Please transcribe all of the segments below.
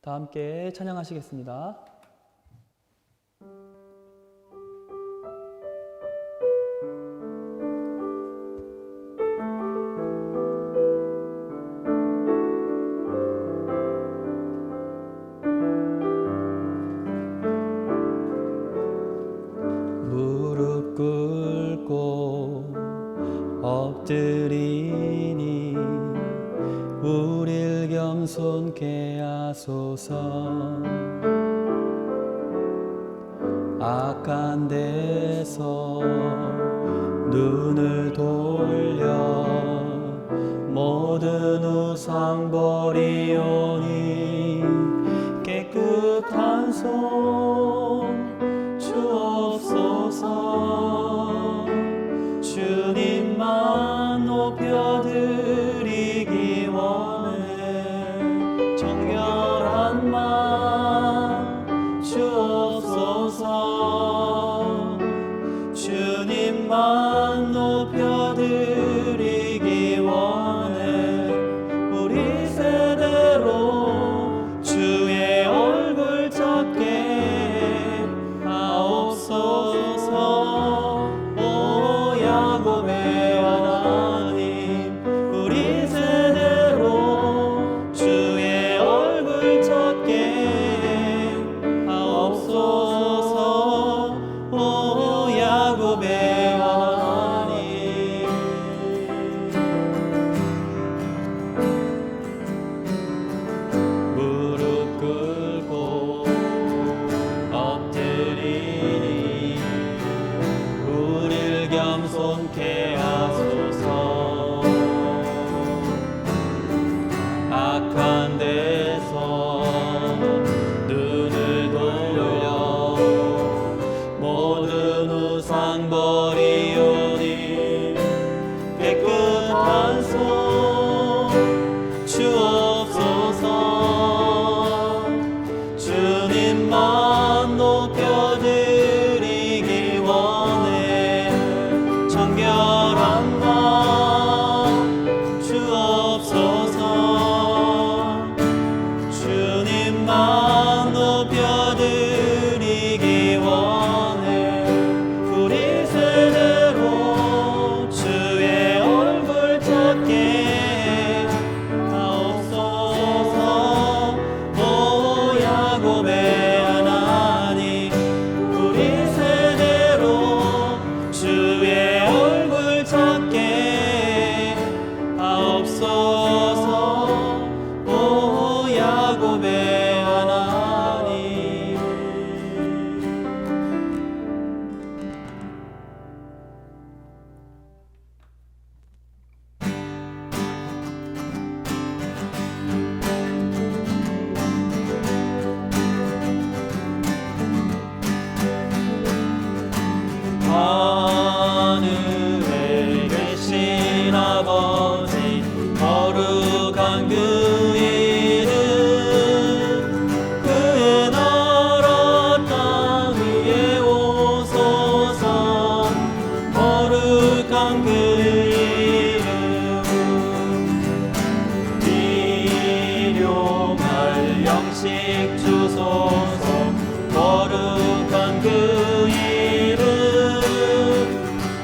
다 함께 찬양하시겠습니다. 무릎 꿇고 엎드리니 우릴 겸손케 하소서. 악한 데서 눈을 돌려 모든 우상 버리오니 깨끗한 손 주옵소서. 주님만 높여드리기 원해. 정결한 맘 주옵소서. 주님만 높여드리기 원해. 우리 세대로 주의 얼굴 찾게 하옵소서. 오 야곱의 하나님, 우리 세대로 주의 얼굴 찾게 하옵소서. 오 야곱의 하나님. 무릎 꿇고 엎드리니 우릴 겸손케 하소서. 악한 데서 눈을 돌려 모든 우상 버리오니 깨끗한 손 주옵소서. 주님만 높여드리기 원해. 정결한 맘 주옵소서. 주님만 높여드리기 원해. 우리 세대로 주의 얼굴 찾게 하옵소서. 오 야곱의 하나님, 우리 세대로 주의 얼굴 찾게 하옵소서. 오 야곱의 하나님. 하늘에 계신 아버지, 거룩한 그 이름, 그의 나라 땅 위에 오소서. 거룩한 그 이름, 일용할 양식 주소서. 거룩한 그 이름,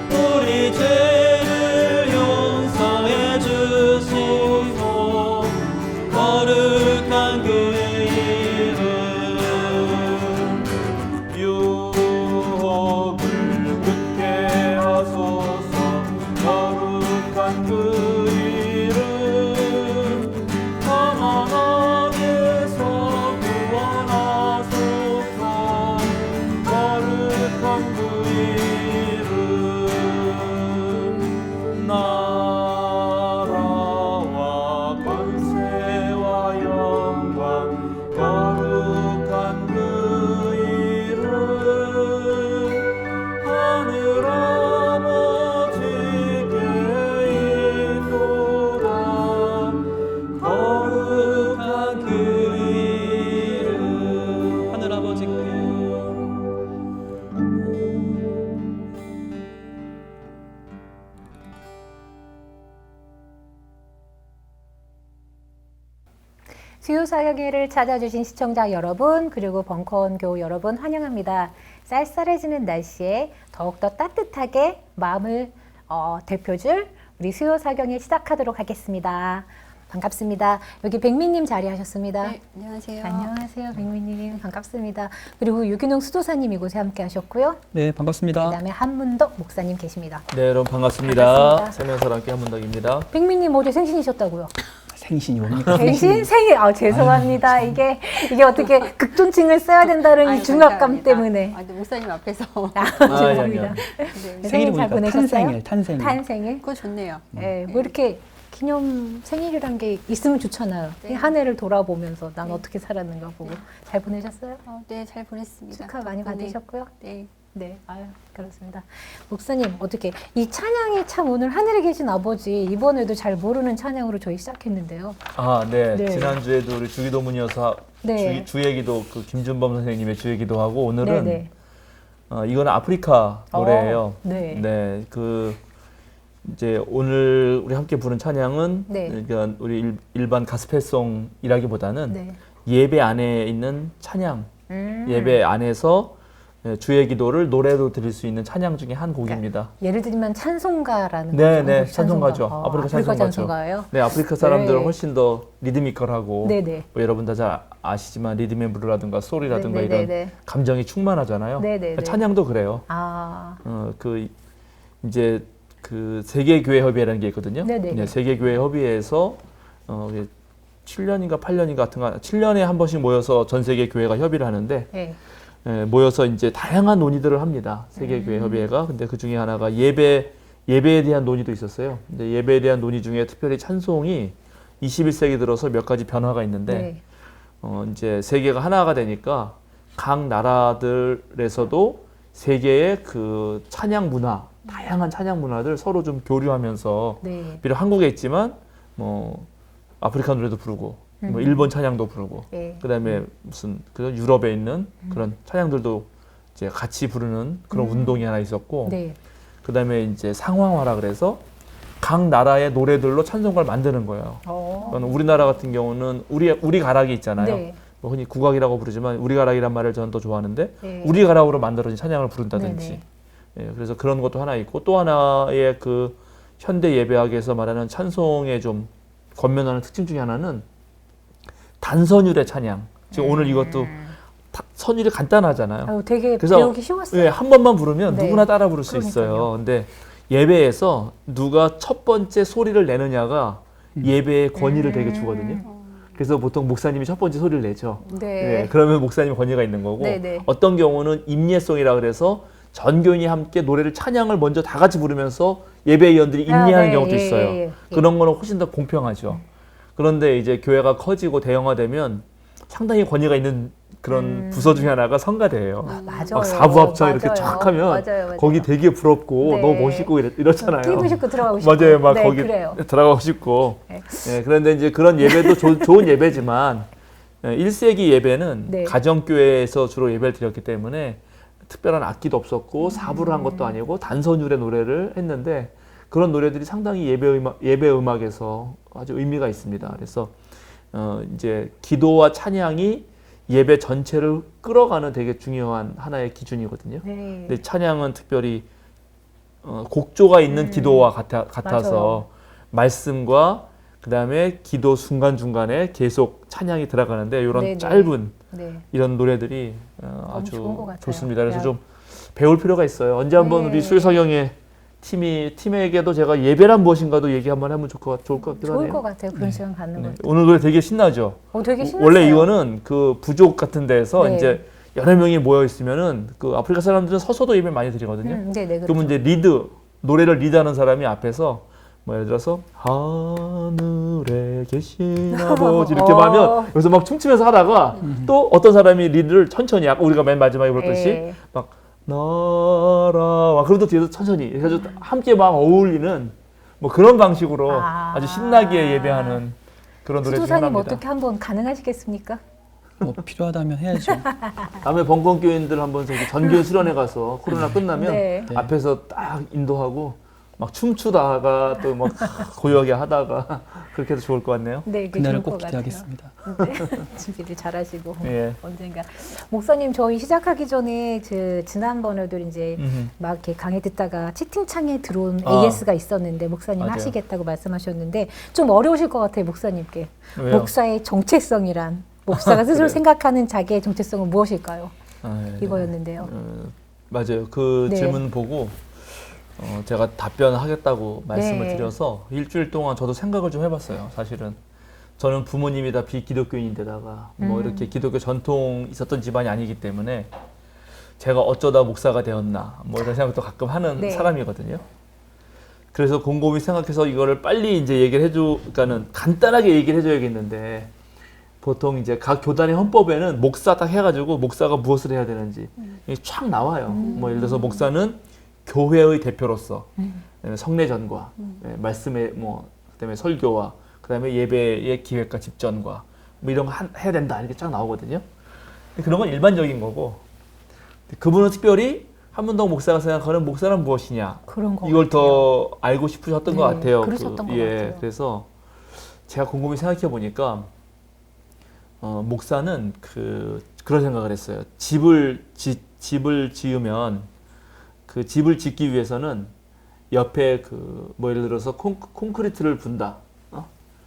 우리 죄를 용서해 주시고. 거룩한 그 이름, 유혹을 끊게 하소서. 거룩한 그 이름, 험한 악에서 구원하소서. 거룩한 그 이름, 나라와 권세와 영광. 거룩한 그 이름, 하늘 아버지께 수요사역회를 찾아주신 시청자 여러분, 그리고 벙커원교 여러분 환영합니다. 쌀쌀해지는 날씨에 더욱더 따뜻하게 마음을 대표줄 우리 수요사경회 시작하도록 하겠습니다. 반갑습니다. 여기 백미님 자리하셨습니다. 네, 안녕하세요. 안녕하세요, 백미님. 반갑습니다. 그리고 유기농 수도사님 이곳에 함께 하셨고요. 네, 반갑습니다. 그다음에 한문덕 목사님 계십니다. 네, 여러분 반갑습니다. 반갑습니다. 세면사랑께 한문덕입니다. 백미님 어제 생신이셨다고요? 생신이 뭡니까? 생신? 생일? 죄송합니다. 이게 어떻게 극존칭을 써야 된다는 아유, 중압감 감사합니다. 때문에. 근데 목사님 앞에서 죄송합니다. 네, 생일이 생일 잘 뭡니까? 보내셨어요? 탄생일. 탄생일? 그거 좋네요. 네, 뭐 이렇게 기념 생일이란 게 있으면 좋잖아요. 네. 한 해를 돌아보면서 난 네. 어떻게 살았는가 보고. 네. 잘 보내셨어요? 네, 잘 보냈습니다. 축하 많이 덕분에. 받으셨고요. 네. 네, 아유, 그렇습니다. 목사님, 어떻게 이 찬양이 참 오늘 하늘에 계신 아버지 이번에도 잘 모르는 찬양으로 저희 시작했는데요. 네. 네. 지난주에도 우리 주기도문이어서 네. 주예기도 그 김준범 선생님의 주예기도하고 오늘은 네네. 이거는 아프리카 노래예요. 네. 네, 이제 오늘 우리 함께 부른 찬양은 네. 그러니까 우리 일반 가스펠송이라기보다는 네. 예배 안에 있는 찬양, 예배 안에서 주의 기도를 노래로 드릴 수 있는 찬양 중에 한 곡입니다. 예를 들면 찬송가라는 네, 거죠? 네, 한국 찬송가죠. 찬송가. 아프리카 아프리카 찬송가죠. 찬송가예요? 네, 아프리카 사람들은 네. 훨씬 더 리드미컬하고 네네. 뭐 여러분 다 잘 아시지만 리듬앤블루라든가 소울이라든가 이런 네네네. 감정이 충만하잖아요. 네네네. 찬양도 그래요. 이제 그 세계교회협의회라는 게 있거든요. 네네네. 네, 세계교회협의회에서 7년인가 8년인가 같은 거 7년에 한 번씩 모여서 전 세계 교회가 협의를 하는데 네. 모여서 이제 다양한 논의들을 합니다. 세계교회협의회가. 근데 그 중에 하나가 예배에 대한 논의도 있었어요. 근데 예배에 대한 논의 중에 특별히 찬송이 21세기 들어서 몇 가지 변화가 있는데 네. 이제 세계가 하나가 되니까 각 나라들에서도 세계의 그 찬양 문화, 다양한 찬양 문화들 서로 좀 교류하면서 네. 비록 한국에 있지만 뭐 아프리카 노래도 부르고 뭐 일본 찬양도 부르고 네. 그다음에 무슨 그 유럽에 있는 그런 찬양들도 이제 같이 부르는 그런 운동이 하나 있었고 네. 그다음에 이제 상황화라 그래서 각 나라의 노래들로 찬송가를 만드는 거예요. 그러니까 우리나라 같은 경우는 우리 가락이 있잖아요. 네. 뭐 흔히 국악이라고 부르지만 우리 가락이란 말을 저는 더 좋아하는데 네. 우리 가락으로 만들어진 찬양을 부른다든지 네네. 예, 그래서 그런 것도 하나 있고 또 하나의 그 현대 예배학에서 말하는 찬송의 좀 권면하는 특징 중에 하나는 단선율의 찬양. 지금 오늘 이것도 선율이 간단하잖아요. 되게 그래서 배우기 쉬웠어요. 예, 한 번만 부르면 네. 누구나 따라 부를 수 그러니까요. 있어요. 근데 예배에서 누가 첫 번째 소리를 내느냐가 예배의 권위를 되게 주거든요. 그래서 보통 목사님이 첫 번째 소리를 내죠. 네. 예, 그러면 목사님 권위가 있는 거고 네네. 어떤 경우는 임예송이라 그래서 전교인이 함께 노래를 찬양을 먼저 다 같이 부르면서 예배위원들이 임예하는 네. 경우도 예, 있어요. 예, 예. 그런 거는 훨씬 더 공평하죠. 그런데 이제 교회가 커지고 대형화되면 상당히 권위가 있는 그런 부서 중에 하나가 성가대예요. 맞아요. 막 사부합창 이렇게 맞아요. 쫙 하면 맞아요. 거기 되게 부럽고 네. 너무 멋있고 이렇잖아요. 뛰고 싶고 들어가고 싶고. 맞아요. 막 네, 거기 그래요. 들어가고 싶고. 네. 예, 그런데 이제 그런 예배도 좋은 예배지만 1세기 예배는 네. 가정교회에서 주로 예배를 드렸기 때문에 특별한 악기도 없었고 사부를 한 것도 아니고 단선율의 노래를 했는데 그런 노래들이 상당히 예배 음악에서 아주 의미가 있습니다. 그래서 이제 기도와 찬양이 예배 전체를 끌어가는 되게 중요한 하나의 기준이거든요. 네. 근데 찬양은 특별히 곡조가 있는 기도와 같아서 맞아요. 말씀과 그 다음에 기도 순간중간에 계속 찬양이 들어가는데 이런 네네. 짧은 네. 이런 노래들이 좋은 것 아주 같아요. 좋습니다. 그래서 야. 좀 배울 필요가 있어요. 언제 한번 네. 우리 수요사경의 팀에게도 제가 예배란 무엇인가도 얘기 한번 하면 좋을 것 같기도 좋을 하네요. 것 같아요. 그런 시간 갖는 네. 거. 오늘 노래 되게 신나죠? 되게 신났어요. 원래 이거는 그 부족 같은 데서 네. 이제 여러 명이 모여 있으면은 그 아프리카 사람들은 서서도 예배 많이 드리거든요. 네네. 그러면 이제 노래를 리드하는 사람이 앞에서 뭐 예를 들어서 하늘에 계신 아버지 이렇게 하면 여기서 막 춤추면서 하다가 또 어떤 사람이 리드를 천천히 아까 우리가 맨 마지막에 불렀듯이 네. 막 나라와 그러다 뒤에서 천천히 그래서 함께 막 어울리는 뭐 그런 방식으로 아주 신나게 예배하는 그런 노래 중에 수도사님 하나입니다. 어떻게 한번 가능하시겠습니까? 뭐 필요하다면 해야죠. 다음에 벙커교인들 한번 저기 전교 수련회 가서 코로나 끝나면 네. 앞에서 딱 인도하고 막 춤추다가 또 막 고요하게 하다가 그렇게 해도 좋을 것 같네요. 네, 그게 그날을 좋을 꼭 것 같아요. 기대하겠습니다. 네. 준비를 잘하시고 예. 언젠가 목사님 저희 시작하기 전에 지난번에도 이제 막 이렇게 강의 듣다가 채팅창에 들어온 아. AS가 있었는데 목사님 맞아요. 하시겠다고 말씀하셨는데 좀 어려우실 것 같아요 목사님께. 왜요? 목사의 정체성이란 목사가 스스로 그래요? 생각하는 자기의 정체성은 무엇일까요? 아, 예. 이거였는데요. 맞아요. 그 네. 질문 보고 제가 답변하겠다고 말씀을 네. 드려서 일주일 동안 저도 생각을 좀 해봤어요. 사실은 저는 부모님이 다 비기독교인인데다가 뭐 이렇게 기독교 전통 있었던 집안이 아니기 때문에 제가 어쩌다 목사가 되었나 뭐 이런 생각도 가끔 하는 네. 사람이거든요. 그래서 곰곰이 생각해서 이거를 빨리 이제 얘기를 그러니까는 간단하게 얘기를 해줘야겠는데 보통 이제 각 교단의 헌법에는 목사 딱 해가지고 목사가 무엇을 해야 되는지 이게 쫙 나와요. 뭐 예를 들어서 목사는 교회의 대표로서 성례전과 말씀의 뭐 그다음에 설교와 그다음에 예배의 기획과 집전과 뭐 이런 거 해야 된다 이렇게 쫙 나오거든요. 근데 그런 건 일반적인 거고 그분은 특별히 한문동 목사가 생각하는 목사는 무엇이냐 그런 거 이걸 같아요. 더 알고 싶으셨던 네, 것 같아요. 그러셨던 것 같아요. 그래서 제가 곰곰이 생각해 보니까 목사는 그런 생각을 했어요. 집을 지으면 그 집을 짓기 위해서는 옆에 뭐 예를 들어서 콘크리트를 분다.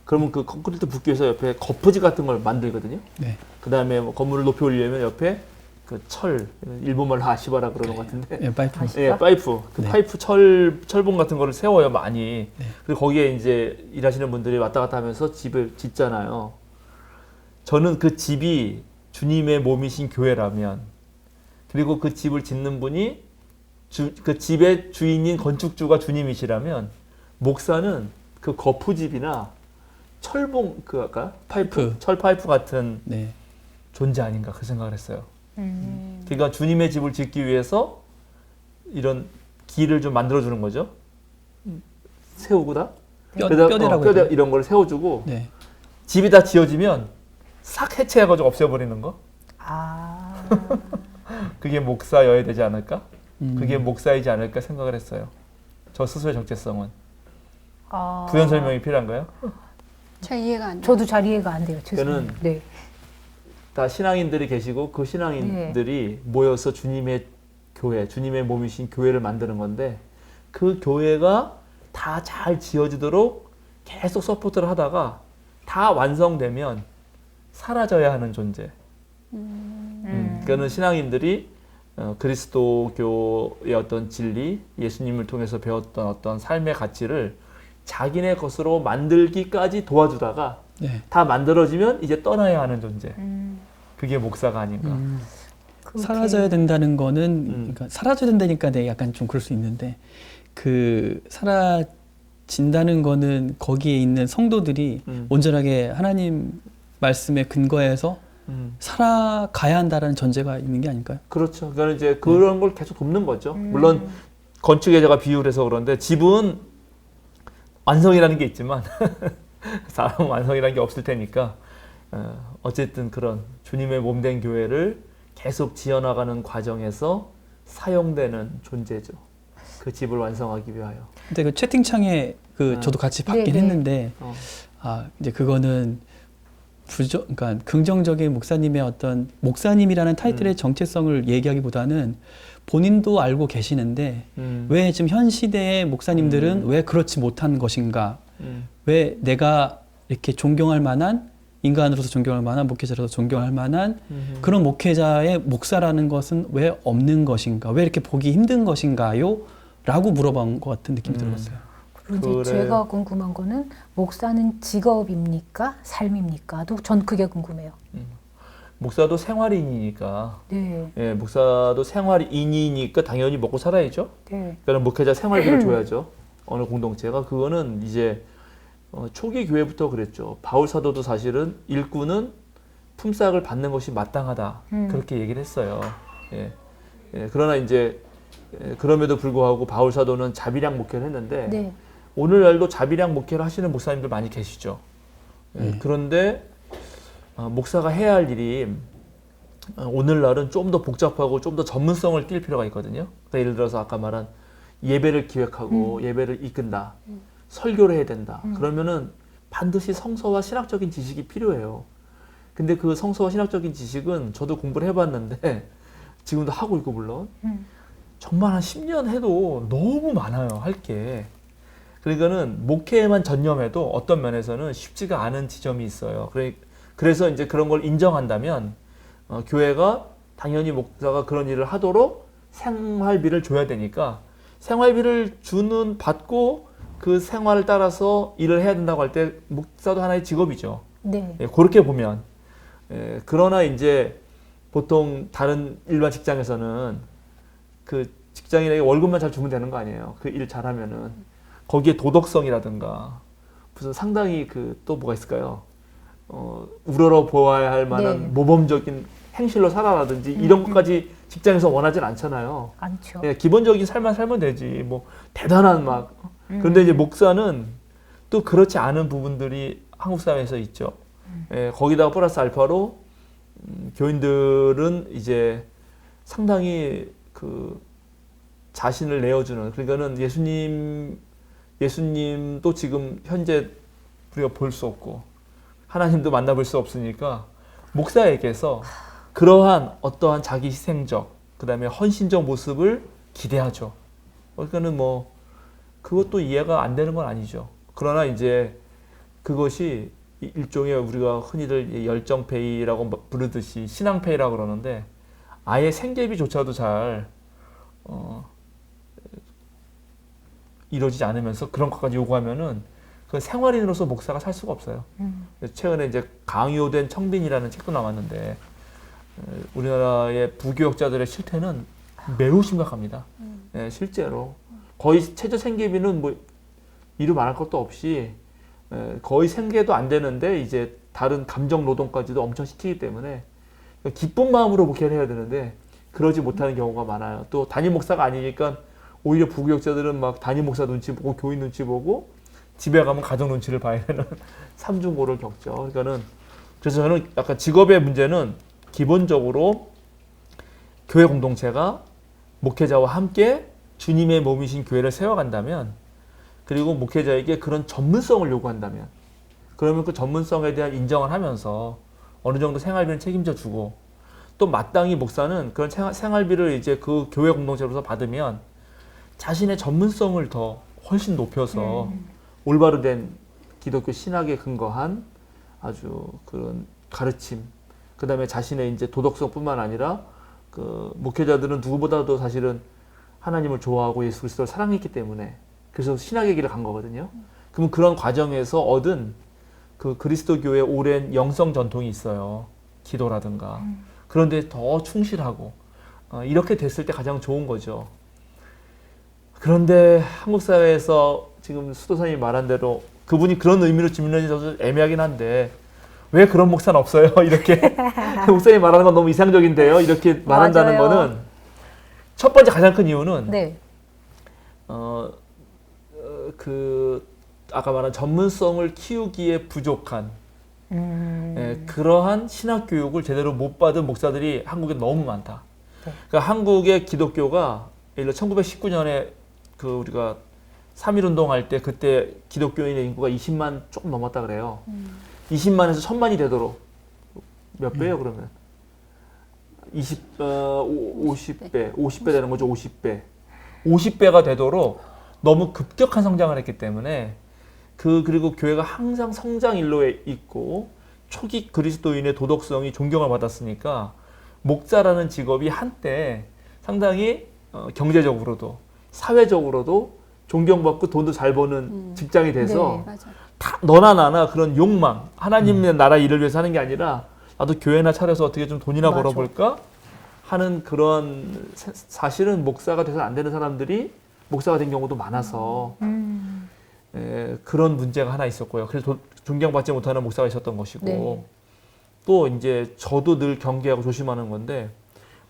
그러면 그 콘크리트 붓기 위해서 옆에 거푸집 같은 걸 만들거든요. 네. 그 다음에 뭐 건물을 높이 올리려면 옆에 그 일본말로 아시바라 그러는 것 같은데. 예, 파이프. 예, 파이프. 그 네. 파이프 철봉 같은 거를 세워요, 많이. 네. 그리고 거기에 이제 일하시는 분들이 왔다 갔다 하면서 집을 짓잖아요. 저는 그 집이 주님의 몸이신 교회라면, 그리고 그 집을 짓는 분이 그 집의 주인인 건축주가 주님이시라면, 목사는 그 거푸집이나 철봉, 아까 파이프, 철 파이프 같은 네. 존재 아닌가 그 생각을 했어요. 그러니까 주님의 집을 짓기 위해서 이런 길을 좀 만들어주는 거죠. 세우고다. 뼈대라고 뼈대 해요. 이런 걸 세워주고 네. 집이 다 지어지면 싹 해체해가지고 없애버리는 거. 아, 그게 목사여야 되지 않을까? 음. 그게 목사이지 않을까 생각을 했어요. 저 스스로의 정체성은. 아. 부연 설명이 필요한가요? 잘 이해가 안 돼요. 저도 잘 이해가 안 돼요. 죄송해요. 저는 네. 다 신앙인들이 계시고 그 신앙인들이 모여서 주님의 교회, 주님의 몸이신 교회를 만드는 건데 그 교회가 다 잘 지어지도록 계속 서포트를 하다가 다 완성되면 사라져야 하는 존재. 그러니까는 신앙인들이 그리스도교의 어떤 진리, 예수님을 통해서 배웠던 어떤 삶의 가치를 자기네 것으로 만들기까지 도와주다가 네. 다 만들어지면 이제 떠나야 하는 존재. 그게 목사가 아닌가. 그렇게- 사라져야 된다는 거는 그러니까 사라져야 된다니까 내가 약간 좀 그럴 수 있는데 그 사라진다는 거는 거기에 있는 성도들이 온전하게 하나님 말씀에 근거해서 살아가야 한다라는 전제가 있는 게 아닐까요? 그렇죠. 그러니까 이제 그런 걸 계속 돕는 거죠. 물론 건축에 제가 비유를 해서 그런데 집은 완성이라는 게 있지만 사람은 완성이라는 게 없을 테니까 어쨌든 그런 주님의 몸된 교회를 계속 지어나가는 과정에서 사용되는 존재죠. 그 집을 완성하기 위하여. 근데 그 채팅창에 저도 같이 받긴 네네. 했는데 어. 이제 그거는 그러니까 긍정적인 목사님의 어떤 목사님이라는 타이틀의 정체성을 얘기하기보다는 본인도 알고 계시는데 왜 지금 현 시대의 목사님들은 왜 그렇지 못한 것인가? 왜 내가 이렇게 존경할 만한 인간으로서 존경할 만한 목회자로서 존경할 만한 그런 목회자의 목사라는 것은 왜 없는 것인가? 왜 이렇게 보기 힘든 것인가요? 라고 물어본 것 같은 느낌이 들었어요. 그리고 이제 그래. 제가 궁금한 거는 목사는 직업입니까? 삶입니까? 전 그게 궁금해요. 목사도 생활인이니까. 네. 예, 목사도 생활인이니까 당연히 먹고 살아야죠. 네. 그러니까 목회자 생활비를 줘야죠. 어느 공동체가. 그거는 이제 초기 교회부터 그랬죠. 바울 사도도 사실은 일꾼은 품삯을 받는 것이 마땅하다. 그렇게 얘기를 했어요. 예. 예, 그러나 이제 그럼에도 불구하고 바울 사도는 자비량 목회를 했는데 네. 오늘날도 자비량 목회를 하시는 목사님들 많이 계시죠. 예, 그런데 목사가 해야 할 일이 오늘날은 좀 더 복잡하고 좀 더 전문성을 띌 필요가 있거든요. 그러니까 예를 들어서 아까 말한 예배를 기획하고 예배를 이끈다. 설교를 해야 된다. 그러면은 반드시 성서와 신학적인 지식이 필요해요. 근데 그 성서와 신학적인 지식은 저도 공부를 해봤는데 지금도 하고 있고 물론 정말 한 10년 해도 너무 많아요. 할 게. 그러니까는 목회에만 전념해도 어떤 면에서는 쉽지가 않은 지점이 있어요. 그래서 이제 그런 걸 인정한다면 교회가 당연히 목사가 그런 일을 하도록 생활비를 줘야 되니까 생활비를 받고 그 생활을 따라서 일을 해야 된다고 할 때 목사도 하나의 직업이죠. 네. 예, 그렇게 보면. 그러나 이제 보통 다른 일반 직장에서는 그 직장인에게 월급만 잘 주면 되는 거 아니에요. 그 일 잘하면은. 거기에 도덕성이라든가 무슨 상당히 또 뭐가 있을까요? 우러러 보아야 할 만한 네. 모범적인 행실로 살아라든지 이런 것까지 직장에서 원하진 않잖아요. 않죠. 예, 기본적인 삶만 살면 되지. 뭐 대단한 막. 그런데 이제 목사는 또 그렇지 않은 부분들이 한국 사회에서 있죠. 예, 거기다가 플러스 알파로 교인들은 이제 상당히 그 자신을 내어주는, 그러니까는 예수님도 지금 현재 우리가 볼 수 없고 하나님도 만나볼 수 없으니까 목사에게서 그러한 어떠한 자기 희생적, 그 다음에 헌신적 모습을 기대하죠. 그러니까는 뭐 그것도 이해가 안 되는 건 아니죠. 그러나 이제 그것이 일종의 우리가 흔히들 열정페이라고 부르듯이 신앙페이라고 그러는데 아예 생계비조차도 잘 이루어지지 않으면서 그런 것까지 요구하면은 그 생활인으로서 목사가 살 수가 없어요. 최근에 이제 강요된 청빈이라는 책도 나왔는데 우리나라의 부교역자들의 실태는 매우 심각합니다. 예, 실제로 거의 최저 생계비는 뭐 이루 말할 것도 없이 거의 생계도 안 되는데 이제 다른 감정 노동까지도 엄청 시키기 때문에 기쁜 마음으로 목회를 해야 되는데 그러지 못하는 경우가 많아요. 또 담임 목사가 아니니까 오히려 부교역자들은 막 담임 목사 눈치 보고 교인 눈치 보고 집에 가면 가정 눈치를 봐야 되는 삼중고를 겪죠. 그러니까는 그래서 저는 약간 직업의 문제는 기본적으로 교회 공동체가 목회자와 함께 주님의 몸이신 교회를 세워간다면, 그리고 목회자에게 그런 전문성을 요구한다면, 그러면 그 전문성에 대한 인정을 하면서 어느 정도 생활비는 책임져 주고, 또 마땅히 목사는 그런 생활비를 이제 그 교회 공동체로서 받으면 자신의 전문성을 더 훨씬 높여서 올바로 된 기독교 신학에 근거한 아주 그런 가르침, 그 다음에 자신의 이제 도덕성뿐만 아니라 그 목회자들은 누구보다도 사실은 하나님을 좋아하고 예수 그리스도를 사랑했기 때문에 그래서 신학의 길을 간 거거든요. 그러면 그런 과정에서 얻은 그 그리스도교의 오랜 영성 전통이 있어요. 기도라든가. 그런데 더 충실하고 이렇게 됐을 때 가장 좋은 거죠. 그런데 한국 사회에서 지금 수도사님이 말한 대로 그분이 그런 의미로 질문하는 저도 애매하긴 한데 왜 그런 목사는 없어요? 이렇게 목사님 말하는 건 너무 이상적인데요. 이렇게 말한다는 맞아요. 거는 첫 번째 가장 큰 이유는 네. 아까 말한 전문성을 키우기에 부족한 그러한 신학 교육을 제대로 못 받은 목사들이 한국에 너무 많다. 네. 그러니까 한국의 기독교가 예를 들어 1919년에 그 우리가 3.1 운동할 때 그때 기독교인의 인구가 20만 조금 넘었다 그래요. 20만에서 1000만이 되도록 몇 배예요 그러면? 50배 되는 거죠. 50배가 되도록 너무 급격한 성장을 했기 때문에 그리고 교회가 항상 성장 일로에 있고 초기 그리스도인의 도덕성이 존경을 받았으니까 목사라는 직업이 한때 상당히 경제적으로도 사회적으로도 존경받고 돈도 잘 버는 직장이 돼서 네, 맞아요. 다 너나 나나 그런 욕망, 하나님의 나라 일을 위해서 하는 게 아니라 나도 교회나 차려서 어떻게 좀 돈이나 맞아. 벌어볼까 하는 그런, 사실은 목사가 돼서 안 되는 사람들이 목사가 된 경우도 많아서 그런 문제가 하나 있었고요. 그래서 존경받지 못하는 목사가 있었던 것이고 네. 또 이제 저도 늘 경계하고 조심하는 건데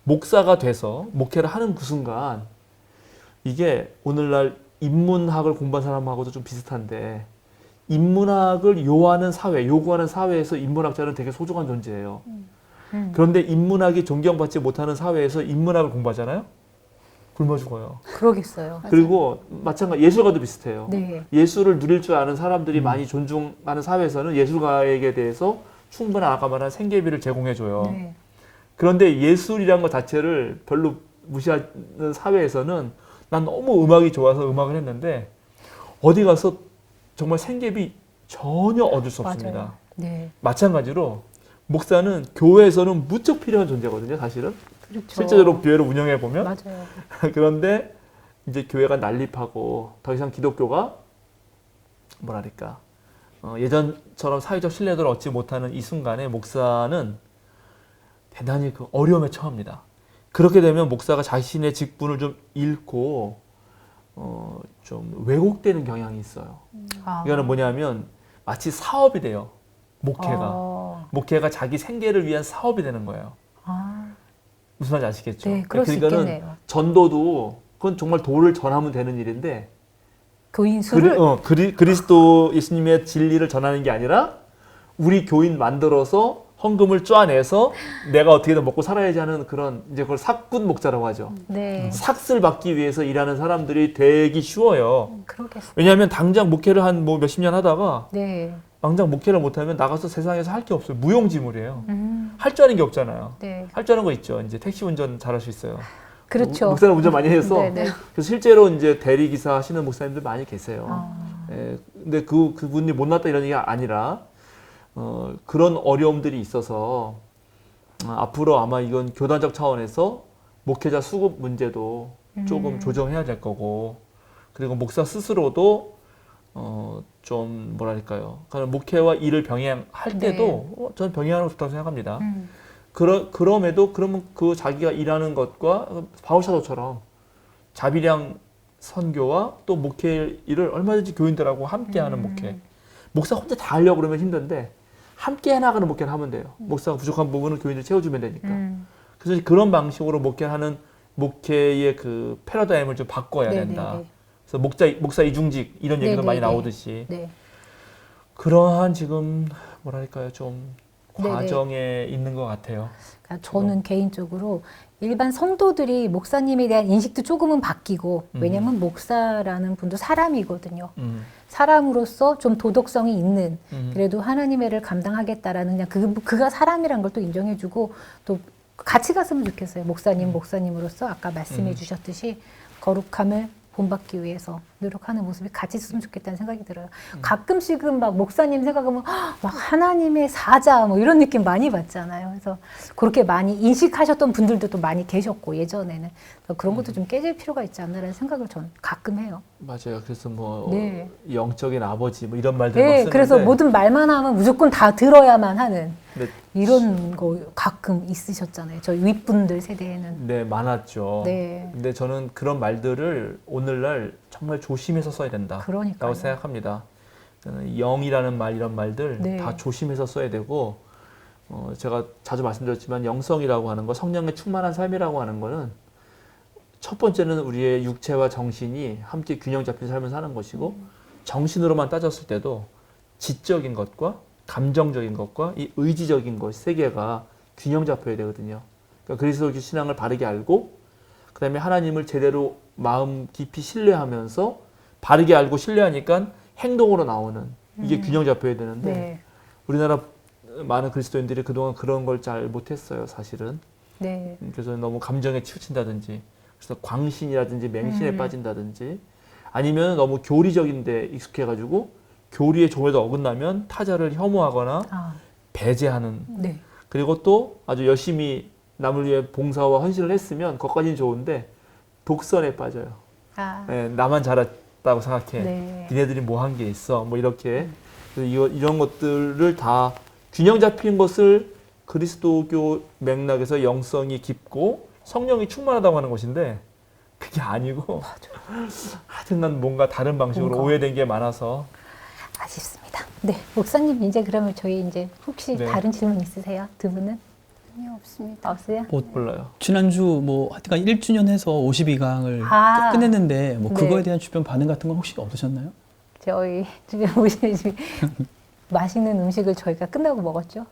목사가 돼서 목회를 하는 그 순간 이게 오늘날 인문학을 공부한 사람하고도 좀 비슷한데 인문학을 요구하는 사회에서 인문학자는 되게 소중한 존재예요. 그런데 인문학이 존경받지 못하는 사회에서 인문학을 공부하잖아요. 굶어 죽어요. 그러겠어요. 맞아요. 그리고 마찬가지 예술가도 비슷해요. 네. 예술을 누릴 줄 아는 사람들이 많이 존중하는 사회에서는 예술가에게 대해서 충분한 아까 말한 생계비를 제공해줘요. 네. 그런데 예술이란 것 자체를 별로 무시하는 사회에서는 난 너무 음악이 좋아서 음악을 했는데 어디 가서 정말 생계비 전혀 얻을 수 없습니다. 맞아요. 네. 마찬가지로 목사는 교회에서는 무척 필요한 존재거든요, 사실은. 그렇죠. 실제로 교회를 운영해 보면. 맞아요. 그런데 이제 교회가 난립하고 더 이상 기독교가 뭐랄까 예전처럼 사회적 신뢰도를 얻지 못하는 이 순간에 목사는 대단히 그 어려움에 처합니다. 그렇게 되면 목사가 자신의 직분을 좀 잃고 좀 왜곡되는 경향이 있어요. 아. 이거는 뭐냐면 마치 사업이 돼요. 목회가 자기 생계를 위한 사업이 되는 거예요. 아. 무슨 말인지 아시겠죠? 네, 그럴 수 그러니까는 있겠네요. 전도도 그건 정말 도를 전하면 되는 일인데 교인 수를 그리스도 예수님의 진리를 전하는 게 아니라 우리 교인 만들어서 헌금을 쪼아내서 내가 어떻게든 먹고 살아야지 하는 그런 이제 그걸 삭군 목자라고 하죠. 네. 삭슬 받기 위해서 일하는 사람들이 되기 쉬워요. 그러겠어요. 왜냐하면 당장 목회를 한 뭐 몇십 년 하다가 네. 당장 목회를 못하면 나가서 세상에서 할 게 없어요. 무용지물이에요. 할 줄 아는 게 없잖아요. 네. 할 줄 아는 거 있죠. 이제 택시 운전 잘할 수 있어요. 그렇죠. 목사는 운전 많이 해서 네, 네. 그래서 실제로 이제 대리기사 하시는 목사님들 많이 계세요. 아. 예, 근데 그분이 못났다 이런 얘기가 아니라 그런 어려움들이 있어서 앞으로 아마 이건 교단적 차원에서 목회자 수급 문제도 조금 조정해야 될 거고 그리고 목사 스스로도 좀 뭐랄까요? 그러니까 목회와 일을 병행할 때도 저는 병행하는 게 좋다고 생각합니다. 그럼에도 그러면 그 자기가 일하는 것과 바울 사도처럼 자비량 선교와 또 목회 일을 얼마든지 교인들하고 함께하는 목회. 목사 혼자 다 하려고 그러면 힘든데 함께 해나가는 목회를 하면 돼요. 목사가 부족한 부분은 교인들 채워주면 되니까. 그래서 그런 방식으로 목회하는 목회의 그 패러다임을 좀 바꿔야 된다. 네네네. 그래서 목사 이중직 이런 얘기도 많이 네네네. 나오듯이 네. 그러한 지금 뭐랄까요 좀 네네. 과정에 있는 것 같아요. 그러니까 저는 개인적으로 일반 성도들이 목사님에 대한 인식도 조금은 바뀌고 왜냐하면 목사라는 분도 사람이거든요. 사람으로서 좀 도덕성이 있는 그래도 하나님의 일을 감당하겠다라는 그냥 그가 사람이란 걸 또 인정해주고 또 같이 갔으면 좋겠어요. 목사님으로서 아까 말씀해 주셨듯이 거룩함을 본받기 위해서 노력하는 모습이 같이 있으면 좋겠다는 생각이 들어요. 가끔씩은 막 목사님 생각하면 막 하나님의 사자 뭐 이런 느낌 많이 받잖아요. 그래서 그렇게 많이 인식하셨던 분들도 또 많이 계셨고 예전에는 그런 것도 좀 깨질 필요가 있지 않나라는 생각을 저는 가끔 해요. 맞아요. 그래서 뭐 네. 영적인 아버지 뭐 이런 말들 막 네, 쓰는데 그래서 모든 말만 하면 무조건 다 들어야만 하는 네, 이런 거 가끔 있으셨잖아요. 저희 윗분들 세대에는. 네 많았죠. 네. 근데 저는 그런 말들을 오늘날 정말 조심해서 써야 된다라고 그러니까요. 생각합니다. 저는 영이라는 말 이런 말들 네. 다 조심해서 써야 되고 제가 자주 말씀드렸지만 영성이라고 하는 거 성령에 충만한 삶이라고 하는 거는 첫 번째는 우리의 육체와 정신이 함께 균형 잡힌 삶을 사는 것이고 정신으로만 따졌을 때도 지적인 것과 감정적인 것과 이 의지적인 것 세 개가 균형 잡혀야 되거든요. 그러니까 그리스도교 신앙을 바르게 알고 그 다음에 하나님을 제대로 마음 깊이 신뢰하면서 바르게 알고 신뢰하니까 행동으로 나오는 이게 균형 잡혀야 되는데 네. 우리나라 많은 그리스도인들이 그동안 그런 걸 잘 못했어요, 사실은. 네. 그래서 너무 감정에 치우친다든지 그래서 광신이라든지 맹신에 빠진다든지 아니면 너무 교리적인데 익숙해가지고 교리의 조에도 어긋나면 타자를 혐오하거나 아, 배제하는 네. 그리고 또 아주 열심히 남을 위해 봉사와 헌신을 했으면 그것까지는 좋은데 독선에 빠져요. 아, 예, 나만 잘했다고 생각해. 네. 니네들이 뭐 한 게 있어. 뭐 이렇게 그래서 이런 것들을 다 균형 잡힌 것을 그리스도교 맥락에서 영성이 깊고 성령이 충만하다고 하는 것인데 그게 아니고 하여튼간 뭔가 다른 방식으로 뭔가. 오해된 게 많아서 아쉽습니다. 네, 목사님 이제 그러면 저희 이제 혹시 네. 다른 질문 있으세요? 두 분은? 전혀 없습니다. 없어요? 뭐 몰라요. 지난주 뭐 하여튼 1주년 해서 52강을 아. 끝냈는데 뭐 네. 그거에 대한 주변 반응 같은 건 혹시 없으셨나요? 저희 집에 오시는 집 맛있는 음식을 저희가 끝나고 먹었죠.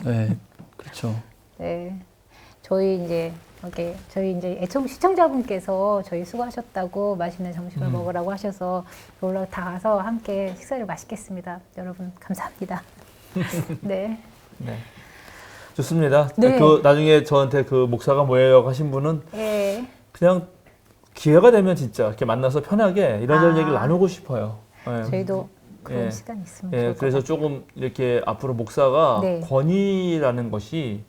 네, 그렇죠. 네, 저희 이제 저희 이제 시청자분께서 저희 수고하셨다고 맛있는 점심을 먹으라고 하셔서 올라 다 가서 함께 식사를 맛있겠습니다. 여러분 감사합니다. 네. 네. 좋습니다. 네. 나중에 저한테 그 목사가 뭐예요 하신 분은 네. 그냥 기회가 되면 진짜 이렇게 만나서 편하게 이런저런 아. 얘기를 나누고 싶어요. 네. 저희도 그런 예. 시간이 있으면 예, 좋을 것 그래서 같아요. 조금 이렇게 앞으로 목사가 네. 권위라는 것이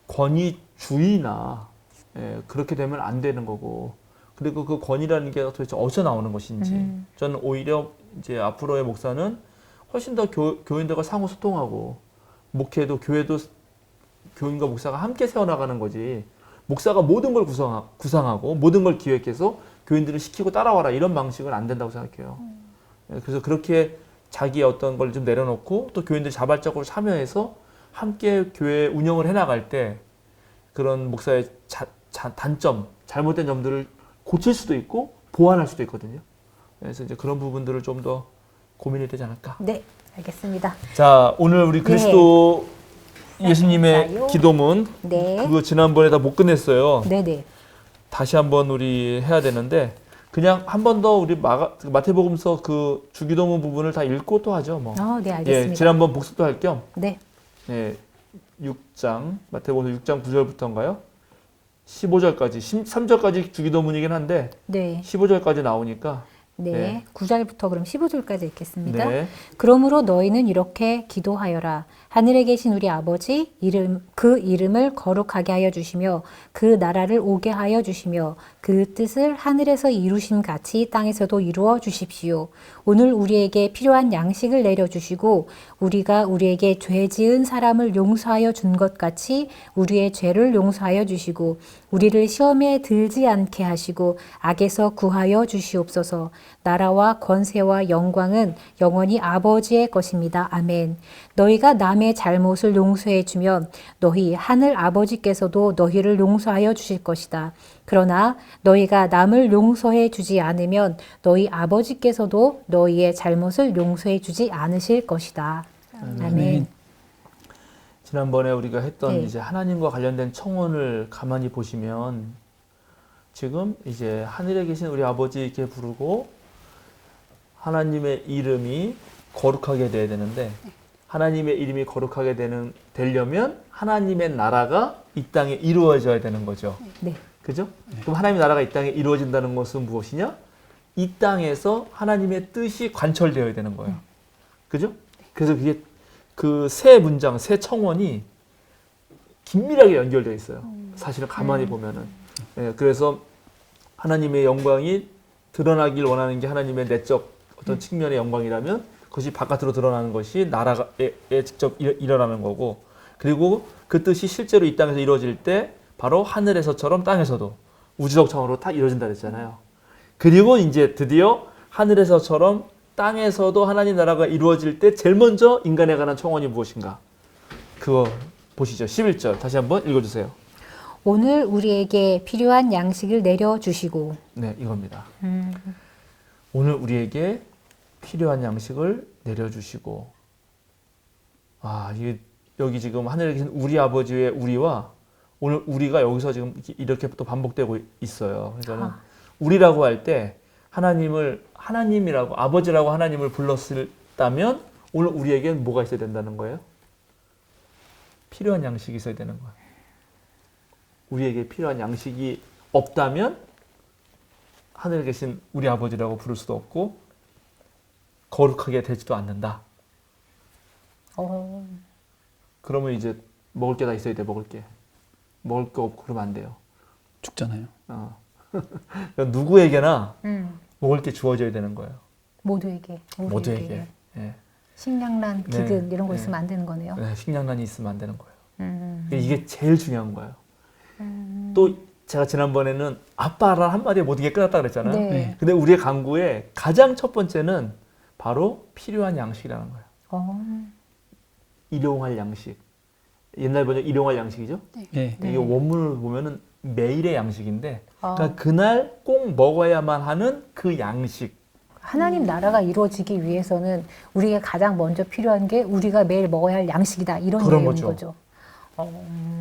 권위주의나 그렇게 되면 안 되는 거고, 그리고 그 권위라는 게 도대체 어디서 나오는 것인지 저는 오히려 이제 앞으로의 목사는 훨씬 더 교인들과 상호 소통하고 목회도 교회도 교인과 목사가 함께 세워나가는 거지, 목사가 모든 걸 구상하고 모든 걸 기획해서 교인들을 시키고 따라와라 이런 방식은 안 된다고 생각해요. 그래서 그렇게 자기의 어떤 걸 좀 내려놓고 또 교인들이 자발적으로 참여해서 함께 교회 운영을 해나갈 때 그런 목사의 단점, 잘못된 점들을 고칠 수도 있고 보완할 수도 있거든요. 그래서 이제 그런 부분들을 좀 더 고민이 되지 않을까. 네, 알겠습니다. 자, 오늘 우리 그리스도 예수님의 감사해요. 기도문 네. 그거 지난번에 다 못 끝냈어요. 네네. 다시 한번 우리 해야 되는데 그냥 한 번 더 우리 마태복음서 그 주기도문 부분을 다 읽고 또 하죠. 뭐. 네, 알겠습니다. 예, 지난번 복습도 할 겸 네. 6장 마태복음 6장 9절부터인가요? 15절까지 13절까지 주기도문이긴 한데 네. 15절까지 나오니까 네. 네. 9절부터 그럼 15절까지 읽겠습니다. 네. 그러므로 너희는 이렇게 기도하여라. 하늘에 계신 우리 아버지 그 이름을 거룩하게 하여 주시며 그 나라를 오게 하여 주시며 그 뜻을 하늘에서 이루심 같이 땅에서도 이루어 주십시오. 오늘 우리에게 필요한 양식을 내려 주시고 우리가 우리에게 죄 지은 사람을 용서하여 준 것 같이 우리의 죄를 용서하여 주시고 우리를 시험에 들지 않게 하시고 악에서 구하여 주시옵소서. 나라와 권세와 영광은 영원히 아버지의 것입니다. 아멘. 너희가 남의 잘못을 용서해 주면 너희 하늘 아버지께서도 너희를 용서하여 주실 것이다. 그러나 너희가 남을 용서해 주지 않으면 너희 아버지께서도 너희의 잘못을 용서해 주지 않으실 것이다. 아멘. 지난번에 우리가 했던 네. 이제 하나님과 관련된 청원을 가만히 보시면 지금 이제 하늘에 계신 우리 아버지 이렇게 부르고 하나님의 이름이 거룩하게 돼야 되는데 하나님의 이름이 거룩하게 되려면 하나님의 나라가 이 땅에 이루어져야 되는 거죠. 네. 그죠? 그럼 하나님의 나라가 이 땅에 이루어진다는 것은 무엇이냐? 이 땅에서 하나님의 뜻이 관철되어야 되는 거예요. 그죠? 그래서 그게 그 세 문장, 세 청원이 긴밀하게 연결되어 있어요. 사실은 가만히 보면은. 예, 그래서 하나님의 영광이 드러나길 원하는 게 하나님의 내적 어떤 측면의 영광이라면 그것이 바깥으로 드러나는 것이 나라에 직접 일어나는 거고, 그리고 그 뜻이 실제로 이 땅에서 이루어질 때 바로 하늘에서처럼 땅에서도 우주적 차원으로 딱 이루어진다 그랬잖아요. 그리고 이제 드디어 하늘에서처럼 땅에서도 하나님 나라가 이루어질 때 제일 먼저 인간에 관한 청원이 무엇인가? 그거 보시죠. 11절 다시 한번 읽어주세요. 오늘 우리에게 필요한 양식을 내려주시고. 네, 이겁니다. 오늘 우리에게 필요한 양식을 내려주시고. 이게 여기 지금 하늘에 계신 우리 아버지의 우리와 오늘 우리가 여기서 지금 이렇게 또 반복되고 있어요. 그러니까 우리라고 할 때 하나님이라고 아버지라고 하나님을 불렀다면 오늘 우리에게는 뭐가 있어야 된다는 거예요? 필요한 양식이 있어야 되는 거예요. 우리에게 필요한 양식이 없다면 하늘에 계신 우리 아버지라고 부를 수도 없고 거룩하게 되지도 않는다. 그러면 이제 먹을 게 다 있어야 돼. 먹을 게 없고 그러면 안 돼요. 죽잖아요. 그러니까 누구에게나 먹을 게 주어져야 되는 거예요. 모두에게. 예. 식량난, 네. 기근 이런 거 네. 있으면 안 되는 거네요. 네, 식량난이 있으면 안 되는 거예요. 이게 제일 중요한 거예요. 또 제가 지난번에는 아빠란 한마디에 모든 게 끝났다 그랬잖아요. 네. 근데 우리의 강구의 가장 첫 번째는 바로 필요한 양식이라는 거예요. 일용할 양식. 옛날 번역 일용할 양식이죠? 네. 네. 이게 원문을 보면은 매일의 양식인데, 그러니까 그날 꼭 먹어야만 하는 그 양식. 하나님 나라가 이루어지기 위해서는 우리가 가장 먼저 필요한 게 우리가 매일 먹어야 할 양식이다. 이런 그런 내용인 거죠. 거죠.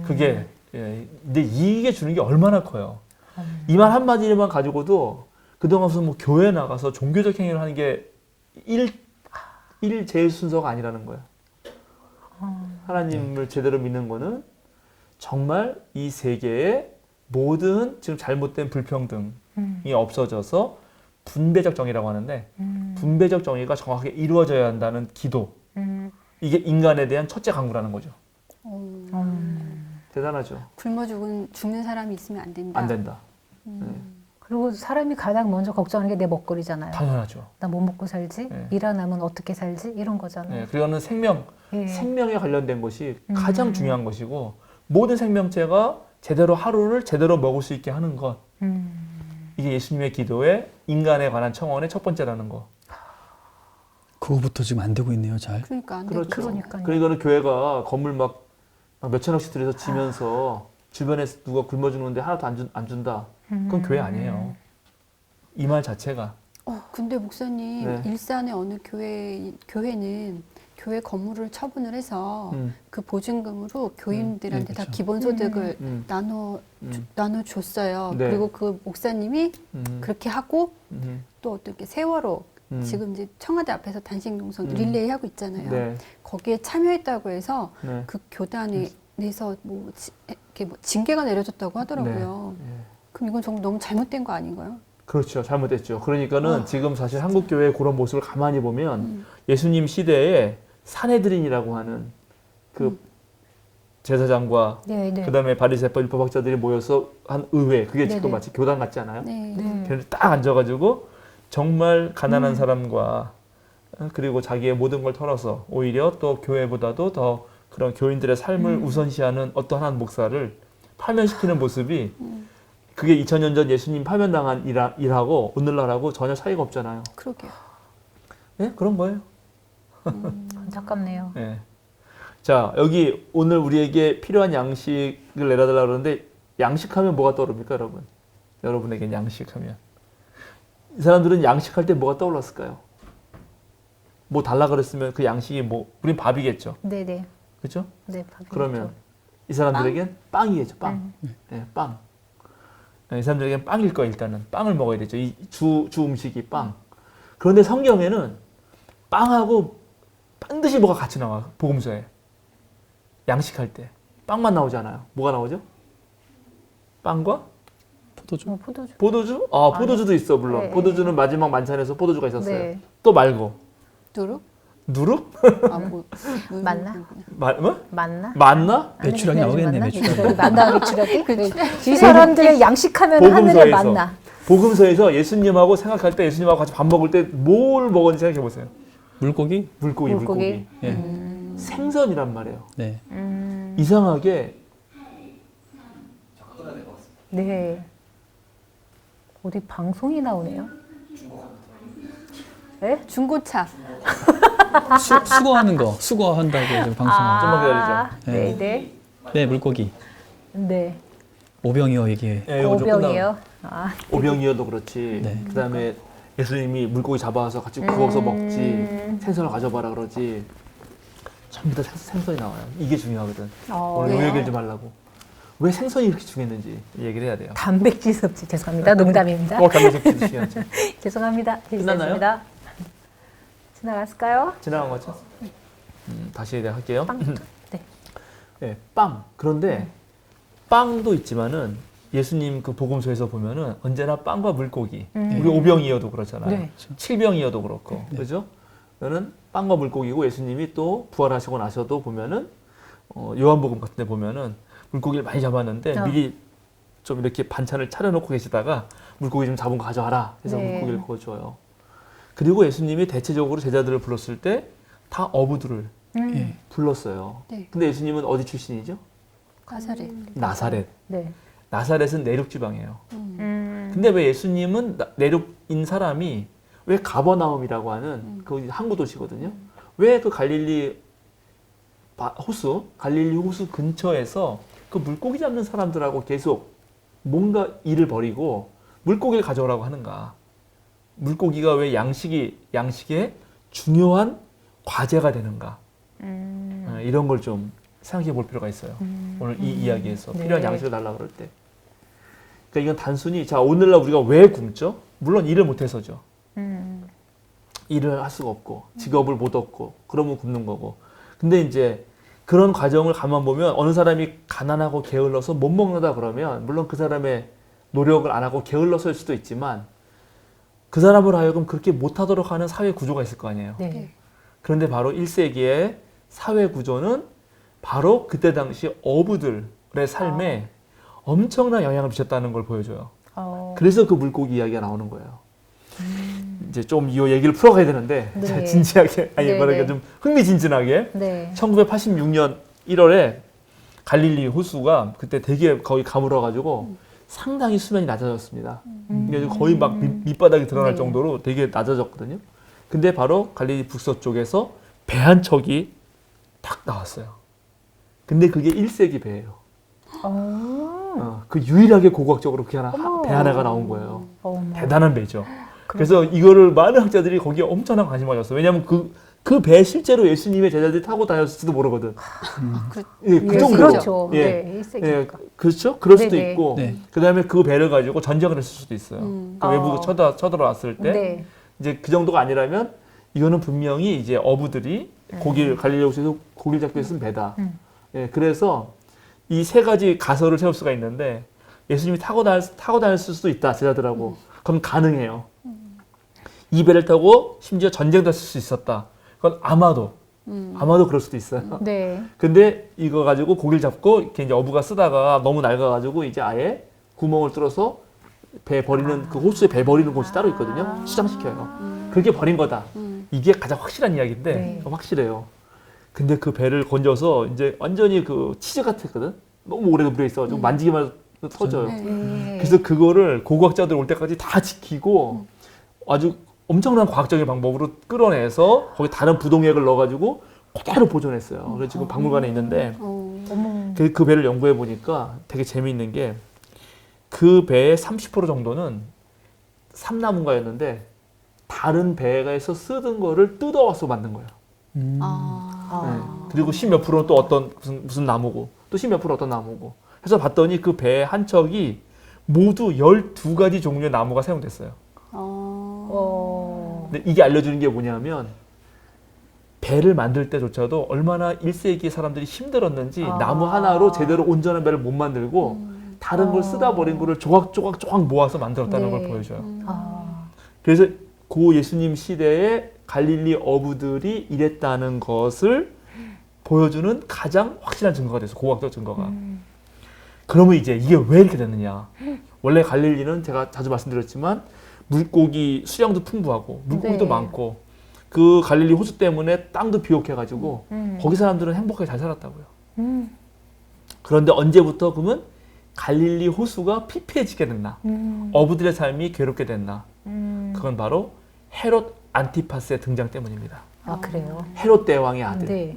그게 예, 근데 이게 주는 게 얼마나 커요. 이 말 한마디만 가지고도 그동안 무슨 뭐 교회 나가서 종교적 행위를 하는 게 일 제일 순서가 아니라는 거예요. 하나님을 제대로 믿는 거는 정말 이 세계의 모든 지금 잘못된 불평등이 없어져서 분배적 정의라고 하는데 분배적 정의가 정확하게 이루어져야 한다는 기도. 이게 인간에 대한 첫째 강구라는 거죠. 대단하죠. 굶어 죽는 사람이 있으면 안 된다. 안 된다. 그리고 사람이 가장 먼저 걱정하는 게 내 먹거리잖아요. 당연하죠. 나 뭐 먹고 살지? 네. 일 안 하면 어떻게 살지? 이런 거잖아요. 네, 그리고는 예. 생명에 관련된 것이 가장 중요한 것이고 모든 생명체가 제대로 하루를 제대로 먹을 수 있게 하는 것. 이게 예수님의 기도에 인간에 관한 청원의 첫 번째라는 거. 그거부터 지금 안 되고 있네요, 잘. 그러니까 안 그렇죠. 되죠. 그러니까요. 그러니까는 교회가 건물 막 몇천억씩 들여서 지면서 주변에 누가 굶어 죽는데 하나도 안 준다. 그건 교회 아니에요. 이 말 자체가. 근데 목사님 네. 일산의 어느 교회는 교회 건물을 처분을 해서 그 보증금으로 교인들한테 네, 다 그렇죠. 기본소득을 음. 나눠줬어요. 네. 그리고 그 목사님이 그렇게 하고 음. 또 어떻게 세월호 지금 이제 청와대 앞에서 단식농성 릴레이 하고 있잖아요. 네. 거기에 참여했다고 해서 네. 그 교단에 내서 뭐 이렇게 뭐 징계가 내려졌다고 하더라고요. 네. 그럼 이건 정말 너무 잘못된 거 아닌가요? 그렇죠. 잘못됐죠. 그러니까는 지금 사실 한국 교회의 그런 모습을 가만히 보면 예수님 시대에 산헤드린이라고 하는 그 제사장과 네, 네. 그다음에 바리새파 율법학자들이 모여서 한 의회, 그게 지금 네네. 마치 교단 같지 않아요? 네. 네. 걔네들 딱 앉아가지고 정말 가난한 사람과 그리고 자기의 모든 걸 털어서 오히려 또 교회보다도 더 그런 교인들의 삶을 우선시하는 어떤 한 목사를 파면시키는 모습이 그게 2000년 전 예수님 파면당한 일하고 오늘날하고 전혀 차이가 없잖아요. 그러게요. 네? 그런 거예요. 안타깝네요. 네. 자, 여기 오늘 우리에게 필요한 양식을 내려달라고 그러는데 양식하면 뭐가 떠오릅니까, 여러분? 여러분에겐 양식하면. 이 사람들은 양식할 때 뭐가 떠올랐을까요? 뭐 달라 그랬으면 그 양식이 뭐, 우린 밥이겠죠. 네네. 그렇죠? 네, 밥이겠죠. 그러면 이 사람들에겐 빵이겠죠, 빵. 네, 빵. 네, 이 사람들에겐 빵일 거예요, 일단은. 빵을 먹어야 되죠. 이 주 음식이 빵. 그런데 성경에는 빵하고 반드시 뭐가 같이 나와요, 복음서에. 양식할 때. 빵만 나오지 않아요. 뭐가 나오죠? 빵과 포도주. 포도주. 포도주? 아, 포도주도 있어, 물론. 네. 포도주는 마지막 만찬에서 포도주가 있었어요. 네. 또 말고. 누룩? 누룩? 뭐 맞나? 뭐? 맞나? 맞나? 매출하기 나오겠네, 매출하기. 맞나 매출하기? 이 사람들의 양식하면 하늘에 맞나? 복음서에서 예수님하고 생각할 때 예수님하고 같이 밥 먹을 때 뭘 먹었는지 생각해 보세요. 물고기? 물고기. 예. 생선이란 말이에요. 네. 이상하게 네. 어디 방송이 나오네요. 네? 중고차. 수거하는 거, 수거한다고 지금 방송하죠. 좀만 기다리죠. 네, 네. 네, 물고기. 네. 오병이어 얘기해. 예, 이거 좀 끝나고. 오병이요. 아, 오병이어도 그렇지. 네. 그다음에 예수님이 물고기 잡아와서 같이 구워서 먹지. 생선을 가져봐라 그러지. 전부 다 생선이 나와요. 이게 중요하거든. 오늘 이 왜요? 얘기를 좀 하려고. 왜 생선이 이렇게 중요했는지 얘기를 해야 돼요. 단백질 섭취 죄송합니다. 농담입니다. 단백질도 중요하죠. 죄송합니다. 끝났나요? 실수했습니다. 지나갔을까요? 지나간 거죠? 다시 내가 할게요. 빵. 네. 네, 빵. 그런데 빵도 있지만은 예수님 그 복음서에서 보면은 언제나 빵과 물고기. 우리 오병이어도 그렇잖아요. 네. 칠병이어도 그렇고. 그죠? 그는 빵과 물고기고 예수님이 또 부활하시고 나셔도 보면은 요한복음 같은 데 보면은 물고기를 많이 잡았는데 미리 좀 이렇게 반찬을 차려놓고 계시다가 물고기 좀 잡은 거 가져와라 해서 네. 물고기를 구워줘요. 그리고 예수님이 대체적으로 제자들을 불렀을 때 다 어부들을 예. 불렀어요. 네. 근데 예수님은 어디 출신이죠? 가사렛. 나사렛. 네. 나사렛은 내륙 지방이에요. 근데 왜 예수님은 내륙인 사람이 왜 가버나움이라고 하는 그 항구 도시거든요. 왜 그 갈릴리 호수 근처에서 그 물고기 잡는 사람들하고 계속 뭔가 일을 벌이고 물고기를 가져오라고 하는가? 물고기가 왜 양식의 중요한 과제가 되는가? 이런 걸 좀 생각해 볼 필요가 있어요. 오늘 이 이야기에서 네. 필요한 양식을 달라 그럴 때. 그러니까 이건 단순히 자 오늘날 우리가 왜 굶죠? 물론 일을 못해서죠. 일을 할 수가 없고 직업을 못 얻고 그러면 굶는 거고. 근데 이제 그런 과정을 가만 보면 어느 사람이 가난하고 게을러서 못 먹는다 그러면 물론 그 사람의 노력을 안 하고 게을러서일 수도 있지만 그 사람을 하여금 그렇게 못하도록 하는 사회 구조가 있을 거 아니에요. 네. 그런데 바로 1세기의 사회 구조는 바로 그때 당시 어부들의 삶에 엄청난 영향을 미쳤다는 걸 보여줘요. 그래서 그 물고기 이야기가 나오는 거예요. 이제 좀 이 얘기를 풀어가야 되는데 네. 진지하게 아니 네, 뭐랄까 네. 좀 흥미진진하게 네. 1986년 1월에 갈릴리 호수가 그때 되게 거의 가물어가지고 상당히 수면이 낮아졌습니다. 그래서 거의 막 밑바닥이 드러날 네. 정도로 되게 낮아졌거든요. 근데 바로 갈릴리 북서쪽에서 배 한 척이 탁 나왔어요. 근데 그게 1세기 배예요. 그 유일하게 고고학적으로 그 배 하나가 나온 거예요. 어머. 대단한 배죠. 그래서 이거를 많은 학자들이 거기에 엄청난 관심을 가졌어요. 왜냐하면 그 배 실제로 예수님의 제자들이 타고 다녔을지도 모르거든. 예, 그 예, 정도. 그렇죠. 예. 네, 1세기니까. 예, 그렇죠. 그럴 수도 네네. 있고, 네. 그 다음에 그 배를 가지고 전쟁을 했을 수도 있어요. 그 외부 쳐들어왔을 때, 네. 이제 그 정도가 아니라면 이거는 분명히 이제 어부들이 갈릴리 호수에서 고기를 잡기 위해 쓴 배다. 예, 그래서 이 세 가지 가설을 세울 수가 있는데 예수님이 타고 다녔을 수도 있다 제자들하고. 그건 가능해요. 이 배를 타고 심지어 전쟁도 했을 수 있었다. 그건 아마도 그럴 수도 있어요. 네. 근데 이거 가지고 고기를 잡고 이렇게 이제 어부가 쓰다가 너무 낡아가지고 이제 아예 구멍을 뚫어서 배 버리는 그 호수에 배 버리는 곳이 따로 있거든요. 수장시켜요. 그렇게 버린 거다. 이게 가장 확실한 이야기인데 네. 확실해요. 근데 그 배를 건져서 이제 완전히 그 치즈 같았거든. 너무 오래 물에 있어가지고 만지기만 해도 터져요. 네. 그래서 그거를 고고학자들 올 때까지 다 지키고 아주 엄청난 과학적인 방법으로 끌어내서 거기 다른 부동액을 넣어가지고 그대로 보존했어요. 그래서 지금 박물관에 있는데 어머. 그 배를 연구해 보니까 되게 재미있는 게 그 배의 30% 정도는 삼나무인가였는데 다른 배에서 쓰던 거를 뜯어와서 만든 거예요. 네. 그리고 10몇 프로는 또 어떤 무슨 나무고 또 10몇 프로 어떤 나무고 해서 봤더니 그 배 한 척이 모두 12가지 종류의 나무가 사용됐어요. 근데 이게 알려주는 게 뭐냐면 배를 만들 때조차도 얼마나 1세기 사람들이 힘들었는지 나무 하나로 제대로 온전한 배를 못 만들고 다른 걸 쓰다 버린 거를 조각 모아서 만들었다는 네. 걸 보여줘요. 아. 그래서 고 예수님 시대에 갈릴리 어부들이 이랬다는 것을 보여주는 가장 확실한 증거가 돼서 고고학적 증거가. 그러면 이제 이게 왜 이렇게 됐느냐. 원래 갈릴리는 제가 자주 말씀드렸지만 물고기 수량도 풍부하고 물고기도 네. 많고 그 갈릴리 호수 때문에 땅도 비옥해가지고 거기 사람들은 행복하게 잘 살았다고요. 그런데 언제부터 그러면 갈릴리 호수가 피폐해지게 됐나? 어부들의 삶이 괴롭게 됐나? 그건 바로 헤롯 안티파스의 등장 때문입니다. 아, 그래요? 헤롯 대왕의 아들. 네.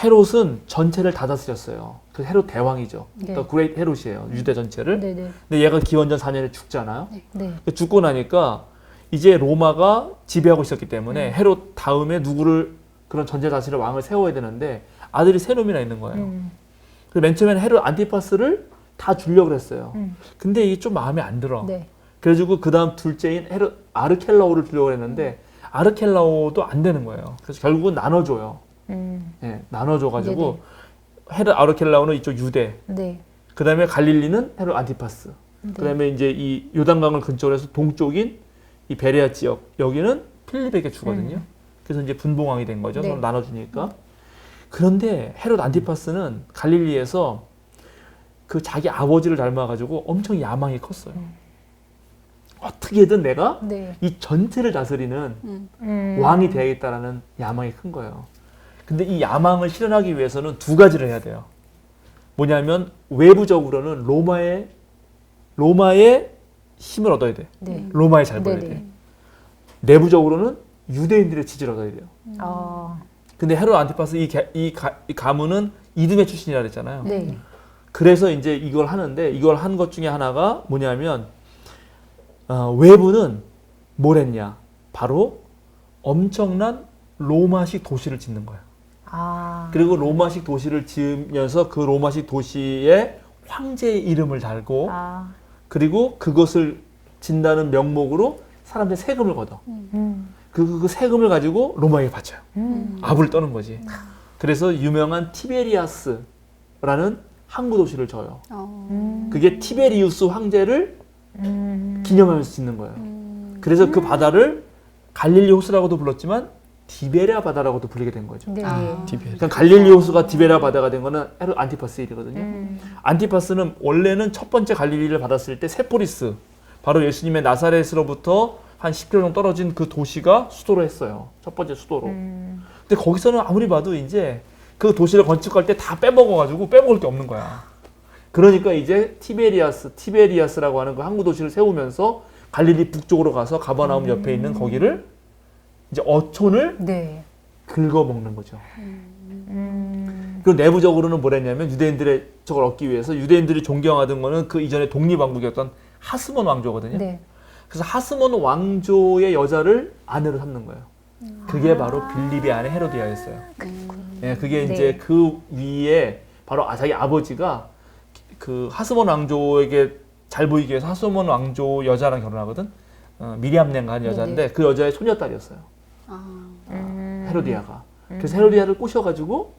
헤롯은 전체를 다 다스렸어요. 그 헤롯 대왕이죠. 네. 그러니까 그레이트 헤롯이에요. 유대 전체를. 네네. 근데 얘가 기원전 4년에 죽잖아요. 네. 죽고 나니까 이제 로마가 지배하고 있었기 때문에 헤롯 다음에 누구를 그런 전체 다스릴 왕을 세워야 되는데 아들이 세 놈이나 있는 거예요. 그래서 맨 처음에는 헤롯 안티파스를 다 주려고 했어요. 근데 이게 좀 마음에 안 들어. 네. 그래가지고 그 다음 둘째인 헤롯 아르켈라오를 주려고 했는데 아르켈라오도 안 되는 거예요. 그래서 결국은 나눠줘요. 예, 나눠줘가지고 헤롯 아르켈라오는 이쪽 유대, 네. 그 다음에 갈릴리는 헤롯 안티파스, 네. 그 다음에 이제 이 요단강을 근처로 해서 동쪽인 이 베레아 지역 여기는 필립에게 주거든요. 그래서 이제 분봉왕이 된 거죠. 네. 서로 나눠주니까. 그런데 헤롯 안티파스는 갈릴리에서 그 자기 아버지를 닮아가지고 엄청 야망이 컸어요. 어떻게든 내가 네. 이 전체를 다스리는 왕이 되어야겠다라는 야망이 큰 거예요. 근데 이 야망을 실현하기 위해서는 두 가지를 해야 돼요. 뭐냐면 외부적으로는 로마의 힘을 얻어야 돼. 네. 로마에 잘 보여야 네네. 돼. 내부적으로는 유대인들의 지지를 얻어야 돼요. 아. 근데 헤롯 안티파스 이 가문은 이두메 출신이라 그랬잖아요. 네. 그래서 이제 이걸 하는데 이걸 한 것 중에 하나가 뭐냐면 외부는 뭘 했냐? 바로 엄청난 로마식 도시를 짓는 거예요. 그리고 로마식 도시를 지으면서 그 로마식 도시에 황제의 이름을 달고 그리고 그것을 진다는 명목으로 사람들 세금을 걷어. 그 세금을 가지고 로마에 바쳐요. 압을 떠는 거지. 그래서 유명한 티베리아스라는 항구 도시를 져요. 그게 티베리우스 황제를 기념하면서 짓는 거예요. 그래서 그 바다를 갈릴리 호수라고도 불렀지만 디베랴 바다라고도 불리게 된 거죠. 네. 그러니까 갈릴리 호수가 디베랴 바다가 된 거는 안티파스 일이거든요. 안티파스는 원래는 첫 번째 갈릴리를 받았을 때 세포리스, 바로 예수님의 나사렛으로부터 한 10km 정도 떨어진 그 도시가 수도로 했어요. 첫 번째 수도로. 근데 거기서는 아무리 봐도 이제 그 도시를 건축할 때 다 빼먹어가지고 빼먹을 게 없는 거야. 그러니까 이제 티베리아스라고 하는 그 항구 도시를 세우면서 갈릴리 북쪽으로 가서 가버나움 옆에 있는 거기를 이제 어촌을 네. 긁어먹는 거죠. 그리고 내부적으로는 뭐랬냐면 유대인들의 저걸 얻기 위해서 유대인들이 존경하던 거는 그 이전에 독립왕국이었던 하스몬 왕조거든요. 네. 그래서 하스몬 왕조의 여자를 아내로 삼는 거예요. 그게 바로 빌립의 아내 헤로디아였어요. 예, 그게 네. 이제 그 위에 바로 자기 아버지가 그 하스몬 왕조에게 잘 보이기 위해서 하스몬 왕조 여자랑 결혼하거든. 미리암넨가 한 여자인데 그 여자의 소녀딸이었어요. 헤로디아가. 그래서 헤로디아를 꼬셔가지고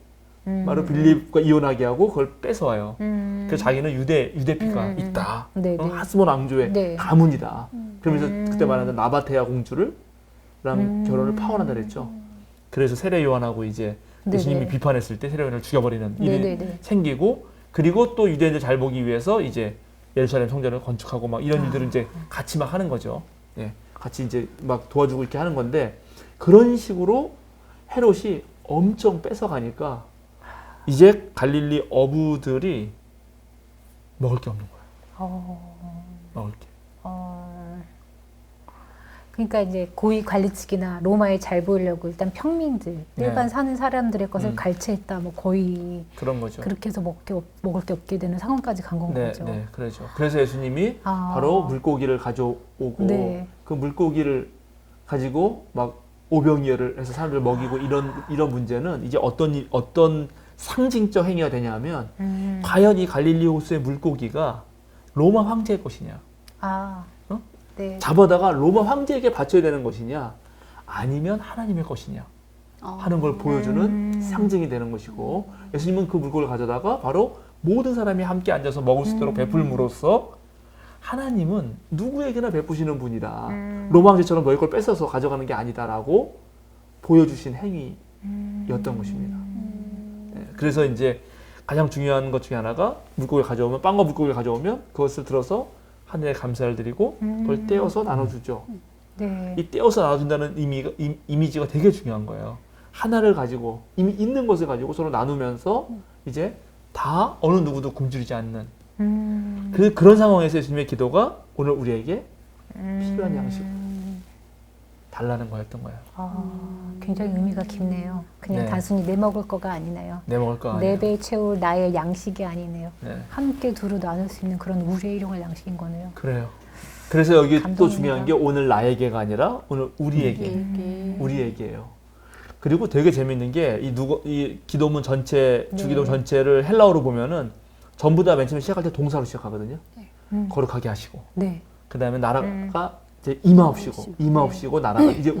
바로 빌립과 이혼하게 하고 그걸 뺏어와요. 그래서 자기는 유대 피가 있다. 하스몬 왕조의 가문이다. 그러면서 그때 말하는 나바테아 공주를 랑 결혼을 파혼한다 그랬죠. 그래서 세례 요한하고 이제 예수님이 비판했을 때 세례 요한을 죽여버리는 일이 생기고, 그리고 또 유대인들 잘 보기 위해서 이제 예루살렘 성전을 건축하고 막 이런 일들을 이제 같이 막 하는 거죠. 예, 같이 이제 막 도와주고 이렇게 하는 건데, 그런 식으로 헤롯이 엄청 뺏어가니까 이제 갈릴리 어부들이 먹을 게 없는 거예요. 먹을 게. 그러니까 이제 고위 관리직이나 로마에 잘 보이려고 일단 평민들, 일반 사는 사람들의 것을 갈취했다, 뭐 거의 그런 거죠. 그렇게 해서 먹을 게 없게 되는 상황까지 간 건 거죠. 네, 그렇죠. 그래서 예수님이 바로 물고기를 가져오고 그 물고기를 가지고 막 오병이어를 해서 사람들 먹이고 이런 문제는 이제 어떤 상징적 행위가 되냐면 과연 이 갈릴리 호수의 물고기가 로마 황제의 것이냐? 네. 잡아다가 로마 황제에게 바쳐야 되는 것이냐, 아니면 하나님의 것이냐 하는 걸 보여주는 상징이 되는 것이고, 예수님은 그 물고기를 가져다가 바로 모든 사람이 함께 앉아서 먹을 수 있도록 베풀므로써 하나님은 누구에게나 베푸시는 분이다. 로마 황제처럼 너희 걸 뺏어서 가져가는 게 아니다라고 보여주신 행위였던 것입니다. 네, 그래서 이제 가장 중요한 것 중에 하나가 물고기를 가져오면, 빵과 물고기를 가져오면 그것을 들어서 하늘에 감사를 드리고 그걸 떼어서 나눠주죠. 이 떼어서 나눠준다는 이미지가 되게 중요한 거예요. 하나를 가지고 이미 있는 것을 가지고 서로 나누면서 이제 다 어느 누구도 굶주리지 않는 그런 상황에서 예수님의 기도가 오늘 우리에게 필요한 양식 달라는 거였던 거예요. 굉장히 의미가 깊네요. 그냥 단순히 내 먹을 거가 아니네요. 내 먹을 거 아니에요. 내 배 채울 나의 양식이 아니네요. 네. 함께 두루 나눌 수 있는 그런 우리의 일용할 양식인 거네요. 그래요. 그래서 여기 감동입니다. 또 중요한 게 오늘 나에게가 아니라 오늘 우리에게예요. 그리고 되게 재밌는 게 이 기도문 전체, 주기도 전체를 헬라어로 보면은 전부 다 맨 처음에 시작할 때 동사로 시작하거든요. 거룩하게 하시고. 그 다음에 나라가 이제 임하옵시고 나라가 이제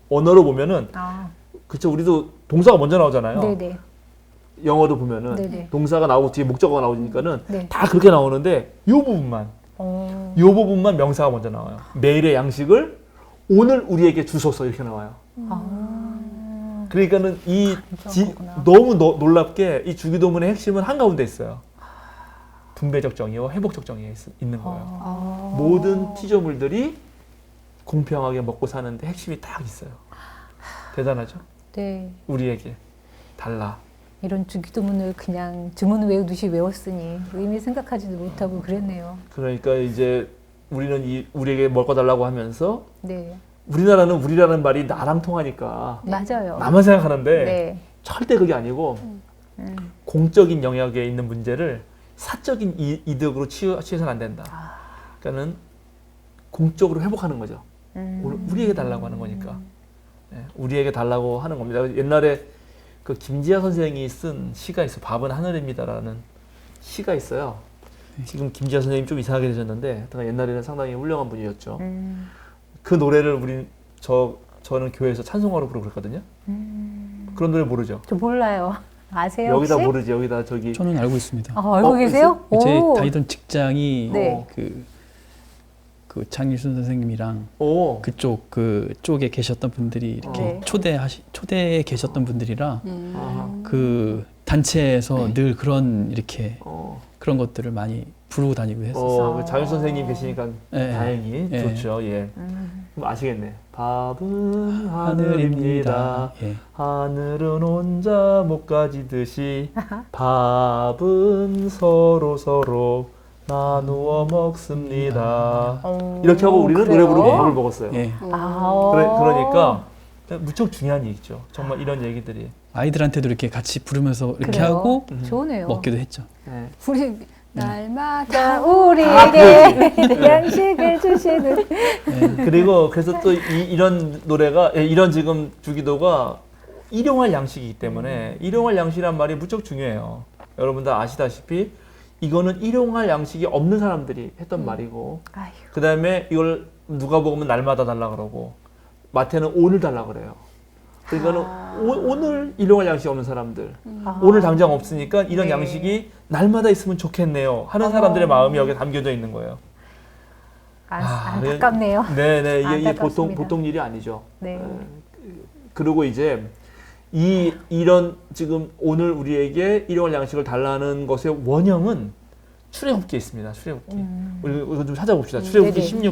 언어로 보면은 그쵸, 우리도 동사가 먼저 나오잖아요. 영어도 보면은 동사가 나오고 뒤에 목적어가 나오니까는 다 그렇게 나오는데 요 부분만 명사가 먼저 나와요. 매일의 양식을 오늘 우리에게 주소서 이렇게 나와요. 그러니까는 너무 놀랍게 이 주기도문의 핵심은 한가운데 있어요. 분배적 정의와 회복적 정의가 있는 거예요. 모든 피조물들이 공평하게 먹고 사는데 핵심이 딱 있어요. 대단하죠? 네. 우리에게 달라. 이런 주기도문을 그냥 주문 외우듯이 외웠으니 의미 생각하지도 못하고 그랬네요. 그러니까 이제 우리는 우리에게 먹어 달라고 하면서 우리나라는 우리라는 말이 나랑 통하니까 맞아요. 나만 생각하는데 절대 그게 아니고 공적인 영역에 있는 문제를 사적인 이득으로 취해서는 안 된다. 그러니까는 공적으로 회복하는 거죠. 오늘 우리에게 달라고 하는 거니까. 우리에게 달라고 하는 겁니다. 옛날에 그 김지아 선생이 쓴 시가 있어. 밥은 하늘입니다라는 시가 있어요. 지금 김지아 선생님 좀 이상하게 되셨는데 옛날에는 상당히 훌륭한 분이었죠. 그 노래를 저는 교회에서 찬송가로 부르고 그랬거든요. 그런 노래 모르죠? 저 몰라요. 아세요 여기다 혹시? 모르지. 여기다 저기 저는 알고 있습니다. 아, 알고 계세요? 제 오. 다니던 직장이 네. 그 장일순 선생님이랑 오. 그쪽에 계셨던 분들이 이렇게 네. 초대에 계셨던 분들이라 아하. 그 단체에서 늘 그런 이렇게 어. 그런 것들을 많이 부르고 다니고 했었어요. 그 자율 선생님 계시니까 예. 다행히 예. 좋죠. 예. 그럼 아시겠네. 밥은 하늘입니다. 예. 하늘은 혼자 못 가지듯이 밥은 서로 나누어 먹습니다. 이렇게 하고 우리는 노래 그래요? 부르고 밥을 먹었어요. 예. 아, 그러니까 무척 중요한 얘기죠. 정말 이런 얘기들이. 아이들한테도 이렇게 같이 부르면서 이렇게 그래요? 하고 좋네요. 먹기도 했죠. 네. 우리 날마다 자, 우리에게 양식을 주시는. 그리고 그래서 또 이런 노래가 이런 지금 주기도가 일용할 양식이기 때문에 일용할 양식이란 말이 무척 중요해요. 여러분들 아시다시피 이거는 일용할 양식이 없는 사람들이 했던 말이고 아휴. 그 다음에 이걸 누가 보면 날마다 달라 그러고 마태는 오늘 달라 그래요. 그러니까는 오늘 일용할 양식이 없는 사람들 아. 오늘 당장 없으니까 이런 네. 양식이 날마다 있으면 좋겠네요 하는 사람들의 마음이 여기에 담겨져 있는 거예요. 안타깝네요. 네네 이게 안타깝습니다. 보통 일이 아니죠. 네. 그리고 이제 이런 지금 오늘 우리에게 일용할 양식을 달라는 것의 원형은 출애굽기에 있습니다. 출애굽기. 우리 이거 좀 찾아봅시다. 출애굽기 네네.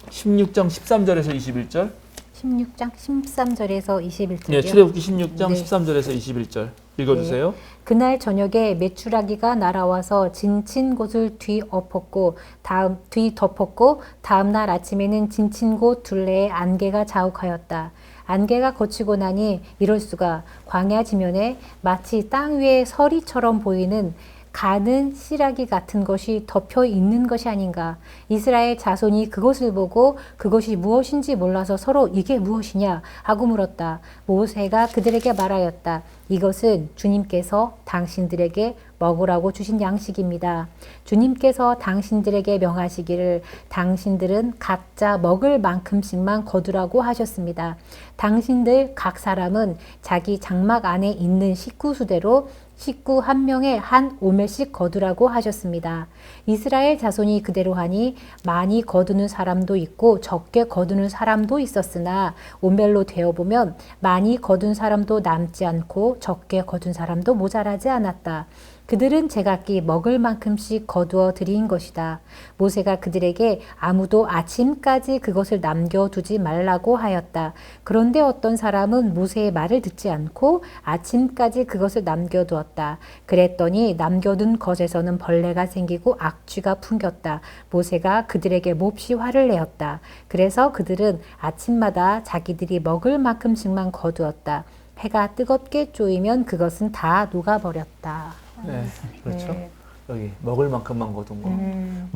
16장 13절에서 21절. 16장 13절에서 21절이요. 네, 출애굽기 16장 네. 13절에서 21절. 읽어주세요. 그날 저녁에 메추라기가 날아와서 진친 곳을 뒤덮었고 다음 날 아침에는 진친 곳 둘레에 안개가 자욱하였다. 안개가 거치고 나니 이럴 수가 광야 지면에 마치 땅 위에 서리처럼 보이는 가는 씨라기 같은 것이 덮여 있는 것이 아닌가. 이스라엘 자손이 그것을 보고 그것이 무엇인지 몰라서 서로 이게 무엇이냐 하고 물었다. 모세가 그들에게 말하였다. 이것은 주님께서 당신들에게 먹으라고 주신 양식입니다. 주님께서 당신들에게 명하시기를 당신들은 각자 먹을 만큼씩만 거두라고 하셨습니다. 당신들 각 사람은 자기 장막 안에 있는 식구 수대로 식구 한 명에 한 오멜씩 거두라고 하셨습니다. 이스라엘 자손이 그대로 하니 많이 거두는 사람도 있고 적게 거두는 사람도 있었으나 오멜로 되어보면 많이 거둔 사람도 남지 않고 적게 거둔 사람도 모자라지 않았다. 그들은 제각기 먹을 만큼씩 거두어 드린 것이다. 모세가 그들에게 아무도 아침까지 그것을 남겨두지 말라고 하였다. 그런데 어떤 사람은 모세의 말을 듣지 않고 아침까지 그것을 남겨두었다. 그랬더니 남겨둔 것에서는 벌레가 생기고 악취가 풍겼다. 모세가 그들에게 몹시 화를 내었다. 그래서 그들은 아침마다 자기들이 먹을 만큼씩만 거두었다. 해가 뜨겁게 쪼이면 그것은 다 녹아버렸다. 네, 그렇죠. 네. 여기 먹을 만큼만 거둔 거.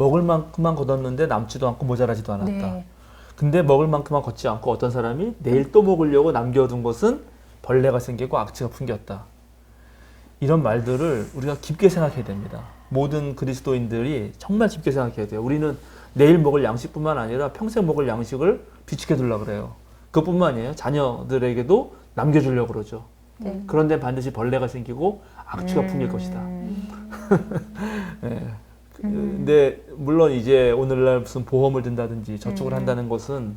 먹을 만큼만 거뒀는데 남지도 않고 모자라지도 않았다. 네. 근데 먹을 만큼만 걷지 않고 어떤 사람이 내일 또 먹으려고 남겨둔 것은 벌레가 생기고 악취가 풍겼다. 이런 말들을 우리가 깊게 생각해야 됩니다. 모든 그리스도인들이 정말 깊게 생각해야 돼요. 우리는 내일 먹을 양식뿐만 아니라 평생 먹을 양식을 비축해 두려고 그래요. 그것뿐만 아니에요. 자녀들에게도 남겨주려고 그러죠. 네. 그런데 반드시 벌레가 생기고 악취가 풍길 것이다. 네. 근데 물론 이제 오늘날 무슨 보험을 든다든지 저축을 한다는 것은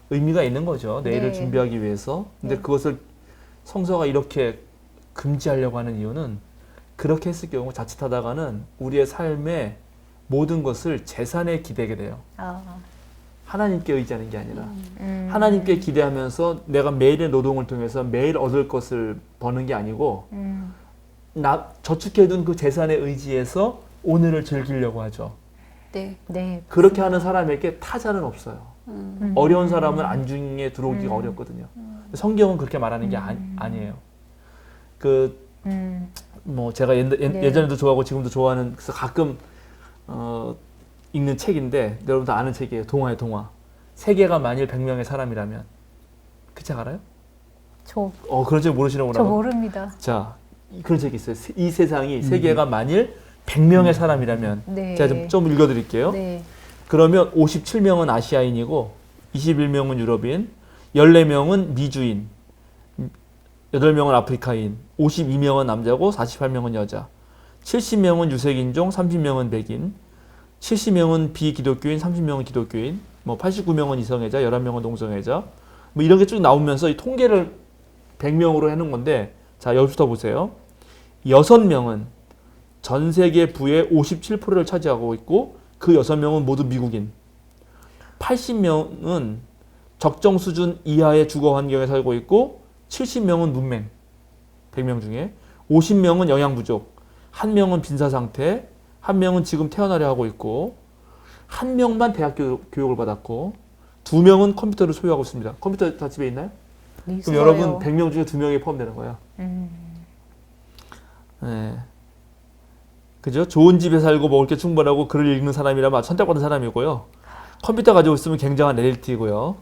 의미가 있는 거죠. 내일을 네. 준비하기 위해서. 근데 네. 그것을 성서가 이렇게 금지하려고 하는 이유는 그렇게 했을 경우 자칫하다가는 우리의 삶의 모든 것을 재산에 기대게 돼요. 하나님께 의지하는 게 아니라 하나님께 기대하면서 내가 매일의 노동을 통해서 매일 얻을 것을 버는 게 아니고 저축해둔 그 재산에 의지해서 오늘을 즐기려고 하죠. 네. 네. 그렇게 하는 사람에게 타자는 없어요. 어려운 사람은 안중에 들어오기가 어렵거든요. 성경은 그렇게 말하는 게 아니에요. 뭐 제가 예전에도 좋아하고 지금도 좋아하는 그래서 가끔 읽는 책인데 여러분도 아는 책이에요. 동화의 동화. 세계가 만일 100명의 사람이라면 그 책 알아요? 그런 줄 모르시는구나. 저 모릅니다. 자, 그런 책이 있어요. 이 세상이 세계가 만일 100명의 사람이라면 네. 제가 좀 읽어드릴게요. 네. 그러면 57명은 아시아인이고 21명은 유럽인, 14명은 미주인, 8명은 아프리카인, 52명은 남자고 48명은 여자, 70명은 유색인종, 30명은 백인, 70명은 비기독교인, 30명은 기독교인, 뭐 89명은 이성애자, 11명은 동성애자, 뭐 이런 게 쭉 나오면서 이 통계를 100명으로 해놓은 건데, 자, 여기부터 보세요. 6명은 전 세계 부의 57%를 차지하고 있고, 그 6명은 모두 미국인. 80명은 적정 수준 이하의 주거 환경에 살고 있고, 70명은 문맹. 100명 중에. 50명은 영양 부족. 1명은 빈사 상태. 1명은 지금 태어나려 하고 있고, 1명만 대학 교육을 받았고, 2명은 컴퓨터를 소유하고 있습니다. 컴퓨터 다 집에 있나요? 있어요. 그럼 여러분 100명 중에 2명이 포함되는 거예요. 네. 그죠? 좋은 집에 살고 먹을 게 충분하고 글을 읽는 사람이라면 선택받은 사람이고요. 컴퓨터 가지고 있으면 굉장한 엘리트이고요.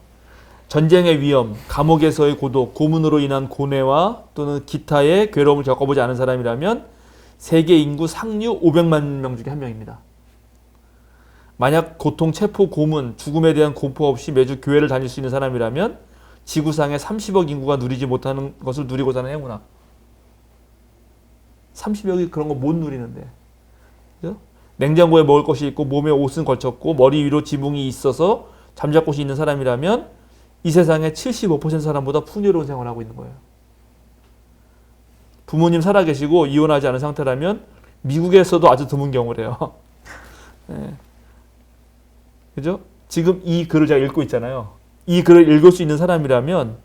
전쟁의 위험, 감옥에서의 고독, 고문으로 인한 고뇌와 또는 기타의 괴로움을 겪어보지 않은 사람이라면 세계 인구 상류 500만 명 중에 1명입니다. 만약 고통, 체포, 고문, 죽음에 대한 공포 없이 매주 교회를 다닐 수 있는 사람이라면 지구상의 30억 인구가 누리지 못하는 것을 누리고 사는 행운아. 30억이 그런 거 못 누리는데. 그죠? 냉장고에 먹을 것이 있고 몸에 옷은 걸쳤고 머리 위로 지붕이 있어서 잠잘 곳이 있는 사람이라면 이 세상의 75% 사람보다 풍요로운 생활을 하고 있는 거예요. 부모님 살아계시고 이혼하지 않은 상태라면 미국에서도 아주 드문 경우래요. 네. 그죠? 지금 이 글을 제가 읽고 있잖아요. 이 글을 읽을 수 있는 사람이라면,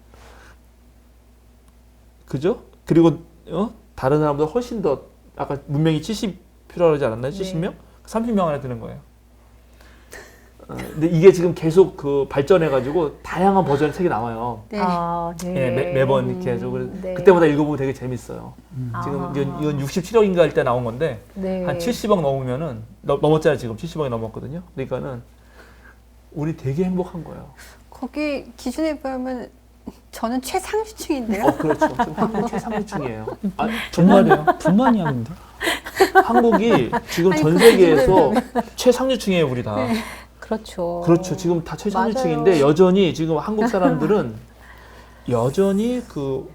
그죠? 그리고 다른 사람보다 훨씬 더, 아까 문명이 70%라고 하지 않았나요? 70명? 30명 안에 드는 거예요. 근데 이게 지금 계속 그 발전해가지고 다양한 버전의 책이 나와요. 네. 네, 매번 이렇게 해서 네. 그때마다 읽어보면 되게 재밌어요. 지금 아. 이건 67억인가 할 때 나온 건데 네. 한 70억 넘으면은 넘었잖아요. 지금 70억이 넘었거든요. 그러니까는 우리 되게 행복한 거예요. 거기 기준에 보면 저는 최상류층인데요. 그렇죠. 지금 한국 최상위층이에요. 정말이에요. 불만이야 근데. 한국이 지금 아니, 전 그 세계에서 최상류층이에요, 우리 다. 그렇죠. 그렇죠. 지금 다 최상위층인데 맞아요. 여전히 지금 한국 사람들은 여전히 그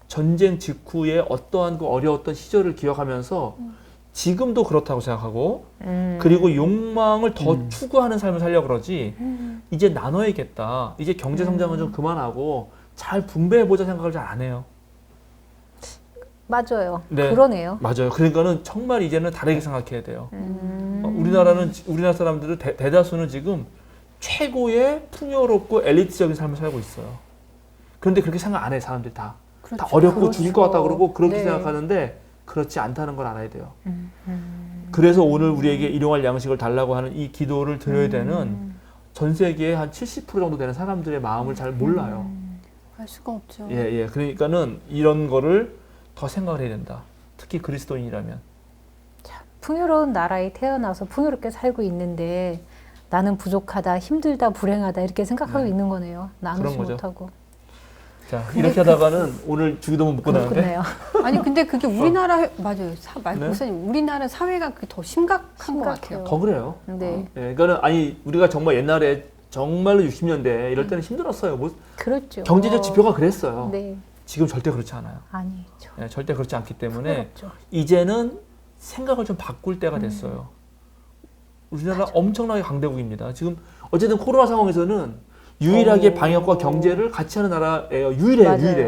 전쟁 직후에 어떠한 그 어려웠던 시절을 기억하면서 지금도 그렇다고 생각하고 그리고 욕망을 더 추구하는 삶을 살려고 그러지 이제 나눠야겠다. 이제 경제 성장은 좀 그만하고 잘 분배해보자 생각을 잘 안 해요. 맞아요. 네. 그러네요. 맞아요. 그러니까는 정말 이제는 다르게 생각해야 돼요. 우리나라 사람들은 대다수는 지금 최고의 풍요롭고 엘리트적인 삶을 살고 있어요. 그런데 그렇게 생각 안 해, 사람들이 다. 그렇죠. 다 어렵고 그렇죠. 죽을 것 같다 그러고 그렇게 네. 생각하는데 그렇지 않다는 걸 알아야 돼요. 그래서 오늘 우리에게 일용할 양식을 달라고 하는 이 기도를 드려야 되는 전 세계의 한 70% 정도 되는 사람들의 마음을 잘 몰라요. 알 수가 없죠. 예. 그러니까는 이런 거를 더 생각을 해야 된다. 특히 그리스도인이라면. 풍요로운 나라에 태어나서 풍요롭게 살고 있는데 나는 부족하다, 힘들다, 불행하다 이렇게 생각하고 네. 있는 거네요. 나누지 그런 거죠. 못하고. 자, 이렇게 하다가는 오늘 주기도문 묶고 나는데. 그렇네요. 아니 근데 그게 우리나라 맞아요. 네? 목사님 우리나라 사회가 그게 더 심각한 것 같아요. 더 그래요. 네. 예, 그러니까는 아니 우리가 정말 옛날에 정말로 60년대 이럴 때는 힘들었어요. 뭐 그렇죠. 경제적 지표가 그랬어요. 네. 지금 절대 그렇지 않아요. 아니죠. 예, 절대 그렇지 않기 때문에 그렇죠. 이제는 생각을 좀 바꿀 때가 됐어요. 우리나라 엄청나게 강대국입니다. 지금 어쨌든 코로나 상황에서는 유일하게 방역과 경제를 같이 하는 나라예요. 유일해요. 맞아요. 유일해.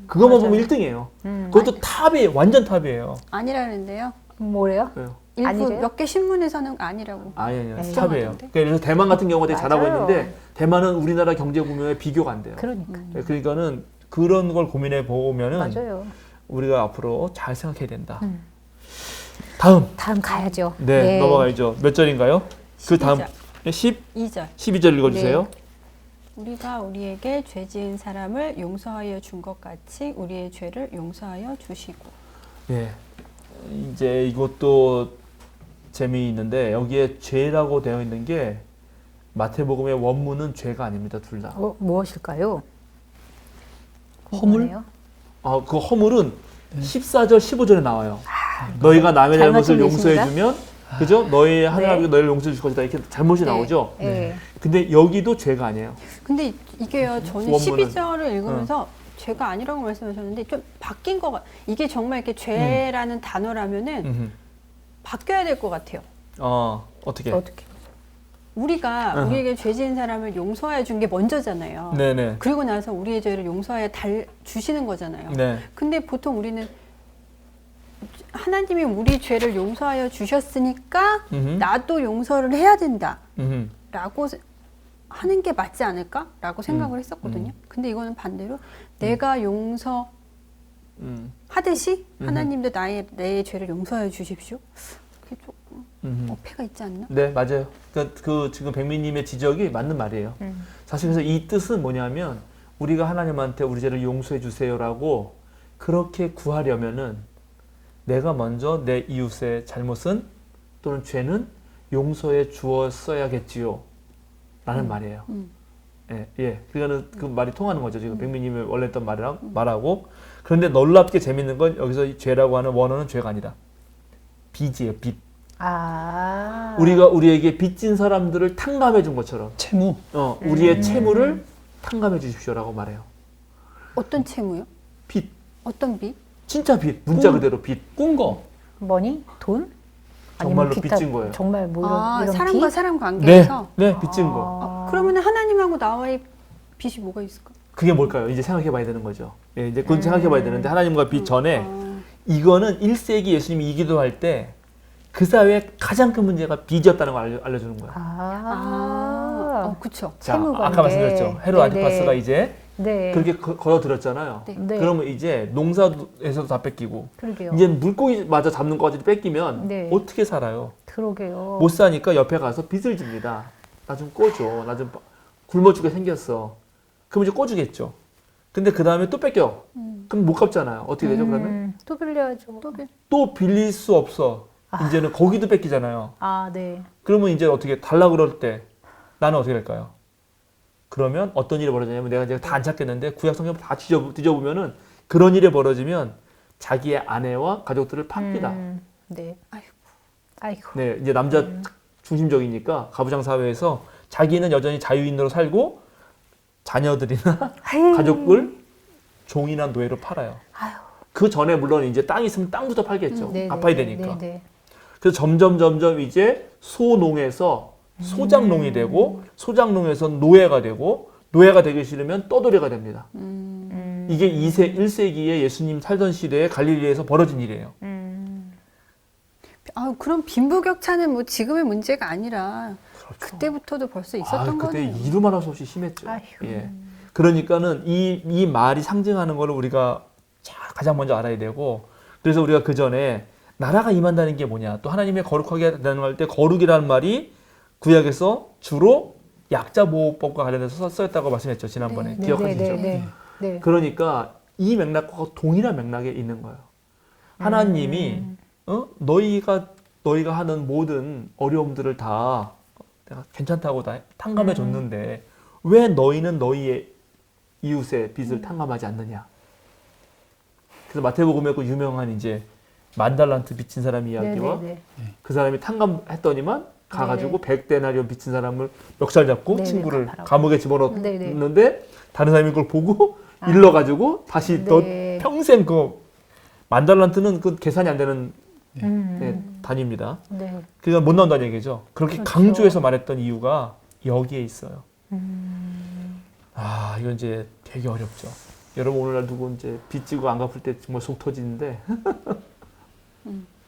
그것만 맞아요. 보면 1등이에요. 그것도 탑이에요. 완전 탑이에요. 아니라는데요. 뭐래요? 왜요? 일부 아니래요? 몇 개 신문에서는 아니라고. 아니에요. 에이. 탑이에요. 그래서 대만 같은 경우가 되게 잘하고 맞아요. 있는데 대만은 우리나라 경제 구조에 비교가 안 돼요. 그러니까. 예, 그러니까는 그런 걸 고민해 보면은 맞아요. 우리가 앞으로 잘 생각해야 된다. 다음. 다음 가야죠. 네, 넘어가야죠. 몇 절인가요? 그 다음 2절. 12절 읽어주세요. 우리가 우리에게 죄 지은 사람을 용서하여 준 것 같이 우리의 죄를 용서하여 주시고. 네. 이제 이것도 재미있는데 여기에 죄라고 되어 있는 게 마태복음의 원문은 죄가 아닙니다. 둘 다. 무엇일까요? 허물? 궁금하네요. 그 허물은 14절, 15절에 나와요. 너희가 남의 잘 잘못을 맞추고 계십니다. 용서해주면, 그죠? 너희 하나님이 네. 너희를 용서해 줄 것이다. 이렇게 잘못이 네. 나오죠. 네. 근데 여기도 죄가 아니에요. 근데 이게요, 저는 원문은. 12절을 읽으면서 죄가 아니라고 말씀하셨는데 좀 바뀐 거 같아요. 이게 정말 이렇게 죄라는 단어라면은 바뀌어야 될 것 같아요. 어떻게? 어떻게? 우리가 우리에게 죄 지은 사람을 용서해 준 게 먼저잖아요. 네네. 그리고 나서 우리의 죄를 용서해 주시는 거잖아요. 네. 근데 보통 우리는 하나님이 우리 죄를 용서하여 주셨으니까 나도 용서를 해야 된다라고 하는 게 맞지 않을까라고 생각을 했었거든요. 근데 이거는 반대로 내가 용서하듯이 하나님도 내 죄를 용서해 주십시오. 그게 조금 어폐가 있지 않나? 네, 맞아요. 그 지금 백미님의 지적이 맞는 말이에요. 사실 그래서 이 뜻은 뭐냐면 우리가 하나님한테 우리 죄를 용서해 주세요라고 그렇게 구하려면은 내가 먼저 내 이웃의 잘못은 또는 죄는 용서해 주었어야겠지요. 라는 말이에요. 예. 그러니까는 그 말이 통하는 거죠. 지금 백미님이 원래 했던 말하고. 그런데 놀랍게 재밌는 건 여기서 이 죄라고 하는 원어는 죄가 아니다. 빚이에요, 빚. 우리가 우리에게 빚진 사람들을 탕감해 준 것처럼. 채무. 우리의 채무를 탕감해 주십시오라고 말해요. 어떤 채무요? 빚. 어떤 빚? 진짜 빚. 문자 그대로 빚. 꾼 거. 머니? 돈? 정말로 아니면 기타, 빚진 거예요. 정말 뭐 이런 사람과 빚? 사람 관계에서? 네, 빚진 거. 그러면 하나님하고 나와의 빚이 뭐가 있을까? 그게 뭘까요? 이제 생각해 봐야 되는 거죠. 예, 이제 그건 생각해 봐야 되는데 하나님과 빚 전에 이거는 1세기 예수님이 이 기도할 때 그 사회의 가장 큰 문제가 빚이었다는 걸 알려주는 거예요. 그쵸. 자, 채무 관계. 아까 말씀드렸죠. 헤롯 안티파스가 이제 네. 그렇게 걸어들였잖아요. 네. 네. 그러면 이제 농사에서도 다 뺏기고 그러게요. 이제 물고기마저 잡는 거까지 뺏기면 네. 어떻게 살아요? 그러게요. 못 사니까 옆에 가서 빚을 집니다. 나 좀 꿔줘. 나 좀 굶어 죽게 생겼어. 그럼 이제 꿔주겠죠. 근데 그 다음에 또 뺏겨. 그럼 못 갚잖아요. 어떻게 되죠, 그러면? 또 빌려야죠. 또 빌릴 수 없어. 이제는 거기도 뺏기잖아요. 네. 그러면 이제 어떻게 달라 그럴 때 나는 어떻게 될까요? 그러면 어떤 일이 벌어지냐면 내가 이제 다 안 찾겠는데 구약 성경 다 뒤져보면은 그런 일이 벌어지면 자기의 아내와 가족들을 팝니다. 네. 아이고. 네, 이제 남자 중심적이니까 가부장 사회에서 자기는 여전히 자유인으로 살고 자녀들이나 가족을 종이나 노예로 팔아요. 그 전에 물론 이제 땅이 있으면 땅부터 팔겠죠. 갚아야 되니까. 그래서 점점 이제 소농에서 소장농이 되고 소장농에서 노예가 되고 노예가 되기 싫으면 떠돌이가 됩니다. 이게 1세기에 예수님 살던 시대에 갈릴리에서 벌어진 일이에요. 그럼 빈부격차는 뭐 지금의 문제가 아니라 그때부터도 벌써 있었던 그때 거네요. 이루말 할 수 없이 심했죠. 아휴. 예. 그러니까는 이 말이 상징하는 걸 우리가 가장 먼저 알아야 되고 그래서 우리가 그 전에 나라가 임한다는 게 뭐냐 또 하나님의 거룩하게 된다는 할 때 거룩이라는 말이 구약에서 주로 약자보호법과 관련해서 쓰였다고 말씀했죠. 지난번에 기억하시죠? 네. 그러니까 이 맥락과 동일한 맥락에 있는 거예요. 하나님이 너희가 하는 모든 어려움들을 다 내가 괜찮다고 다 탕감해 줬는데 왜 너희는 너희의 이웃의 빚을 탕감하지 않느냐? 그래서 마태복음에 그 유명한 이제 만달란트 빚진 사람 이야기와 그 사람이 탕감했더니만 가가지고 100데나리온 빚진 사람을 멱살 잡고 친구를 감옥에 집어넣었는데 다른 사람이 그걸 보고 일러가지고 다시 너 평생 그 만달란트는 그 계산이 안 되는 단위입니다. 그러니까 못 나온다는 얘기죠. 그렇게 강조해서 말했던 이유가 여기에 있어요. 이건 이제 되게 어렵죠. 여러분 오늘날 누구 이제 빚지고 안 갚을 때 정말 속 터지는데.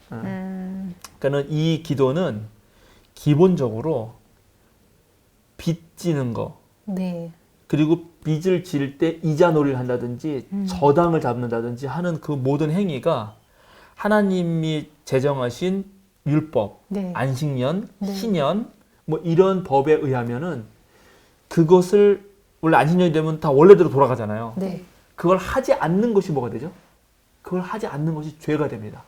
그러니까는 이 기도는 기본적으로 빚지는 거. 그리고 빚을 질 때 이자놀이를 한다든지 저당을 잡는다든지 하는 그 모든 행위가 하나님이 제정하신 율법, 안식년, 희년 뭐 이런 법에 의하면은 그것을 원래 안식년이 되면 다 원래대로 돌아가잖아요. 그걸 하지 않는 것이 뭐가 되죠? 그걸 하지 않는 것이 죄가 됩니다.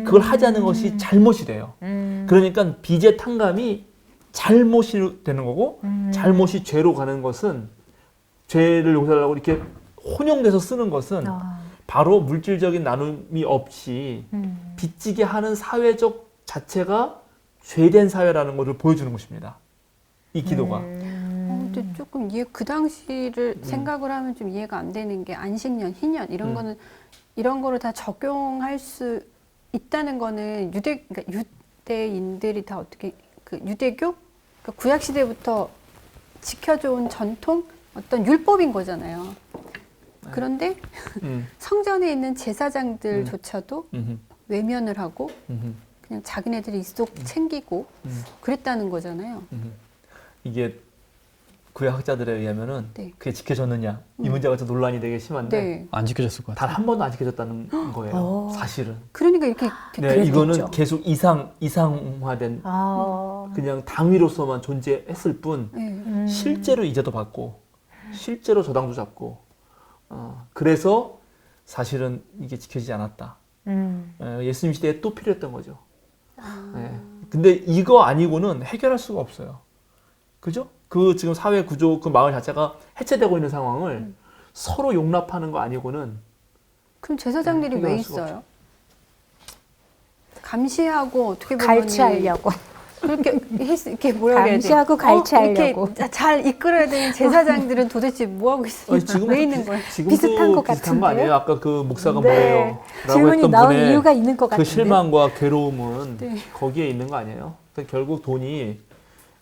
그걸 하지 않는 것이 잘못이 돼요. 그러니까 빚의 탕감이 잘못이 되는 거고 잘못이 죄로 가는 것은 죄를 용서하려고 이렇게 혼용돼서 쓰는 것은 바로 물질적인 나눔이 없이 빚지게 하는 사회적 자체가 죄된 사회라는 것을 보여주는 것입니다. 이 기도가. 근데 조금 그 당시를 생각을 하면 좀 이해가 안 되는 게 안식년, 희년 이런 거는 이런 거를 다 적용할 수 있다는 거는 그러니까 유대인들이 다 어떻게 그 유대교 그러니까 구약 시대부터 지켜져온 전통 어떤 율법인 거잖아요. 그런데 성전에 있는 제사장들조차도 외면을 하고 그냥 자기네들이 쏙 챙기고 그랬다는 거잖아요. 이게 구약학자들에 의하면은 네. 그게 지켜졌느냐 이 문제가 좀 논란이 되게 심한데 네. 안 지켜졌을 것 같아요. 단 한 번도 안 지켜졌다는 거예요. 사실은. 그러니까 이렇게 네, 이거는 계속 이상화된 그냥 당위로서만 존재했을 뿐 네. 실제로 이자도 받고 실제로 저당도 잡고 그래서 사실은 이게 지켜지지 않았다. 예수님 시대에 또 필요했던 거죠. 네. 근데 이거 아니고는 해결할 수가 없어요. 그죠? 그 지금 사회 구조, 그 마을 자체가 해체되고 있는 상황을 서로 용납하는 거 아니고는 그럼 제사장들이 왜 해결할 수가 있어요? 감시하고 어떻게 보면 갈취하려고. 그렇게 이렇게 뭐라 해야 돼? 감시하고 갈취하려고. 이렇게 잘 이끌어야 되는 제사장들은 도대체 뭐 하고 있어요? 왜 있는 거예요? 지금도 비슷한 것 비슷한 거 같은데요? 아니에요? 아까 그 목사가 네. 뭐예요? 라고 질문이 했던 나온 분의 이유가 있는 것 그 같은데. 실망과 괴로움은 네. 거기에 있는 거 아니에요? 그러니까 결국 돈이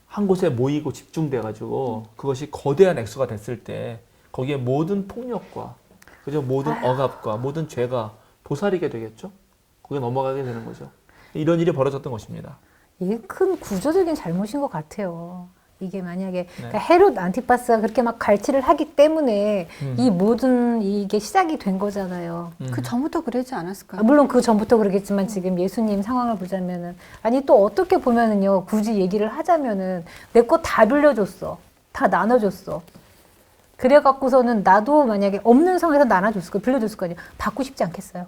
한 곳에 모이고 집중돼가지고 그것이 거대한 액수가 됐을 때 거기에 모든 폭력과 그죠? 모든 억압과 모든 죄가 도사리게 되겠죠? 거기에 넘어가게 되는 거죠. 이런 일이 벌어졌던 것입니다. 이게 큰 구조적인 잘못인 것 같아요. 이게 만약에 그러니까 헤롯 안티파스가 그렇게 막 갈취를 하기 때문에 이 모든 이게 시작이 된 거잖아요. 그 전부터 그러지 않았을까요? 물론 그 전부터 그러겠지만 지금 예수님 상황을 보자면은 아니 또 어떻게 보면은요 굳이 얘기를 하자면은 내 거 다 빌려줬어, 다 나눠줬어. 그래갖고서는 나도 만약에 없는 상황에서 나눠줬을 거, 빌려줬을 거 아니에요. 받고 싶지 않겠어요?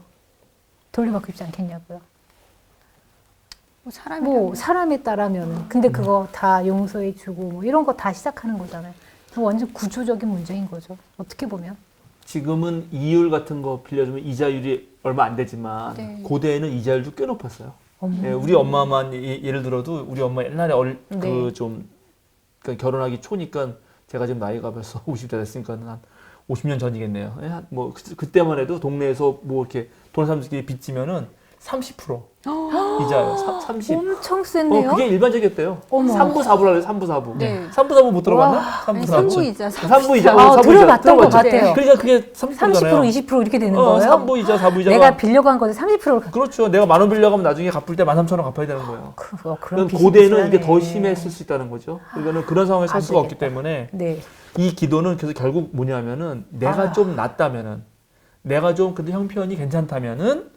돌려받고 싶지 않겠냐고요. 뭐 사람에 따라면은 근데 그거 다 용서해주고 뭐 이런 거 다 시작하는 거잖아요. 완전 구조적인 문제인 거죠. 어떻게 보면. 지금은 이율 같은 거 빌려주면 이자율이 얼마 안 되지만 네. 고대에는 이자율도 꽤 높았어요. 어머. 네, 우리 엄마만 예를 들어도 우리 엄마 옛날에 네. 그좀 그러니까 결혼하기 초니까 제가 지금 나이가 벌써 50대 됐으니까 한 50년 전이겠네요. 예, 뭐 그때만 해도 동네에서 뭐 이렇게 돈 사람들끼리 빚지면은 30% 이자요. 30. 엄청 센데요? 그게 일반적이었대요. 어머. 3부 4부라 그래요. 3부 4부. 네. 3부 4부 못 들어봤나? 3부 4부. 3부이자 3부이자. 들어봤던 것 같아요. 그러니까 그게 30%잖아요. 30% 20% 이렇게 되는 거예요? 3부이자 4부이자가 내가 빌려고 한 건데 30%를 그렇죠. 내가 10,000원 빌려가면 나중에 갚을 때 13,000원 갚아야 되는 거예요. 그런 그러니까 고대는 이게 더 심했을 수 있다는 거죠. 그러니까 그런 상황에 살 안 수가 없기 되겠다. 때문에 네. 이 기도는 그래서 결국 뭐냐면은 내가 좀 낫다면은 내가 좀 그래도 형편이 괜찮다면은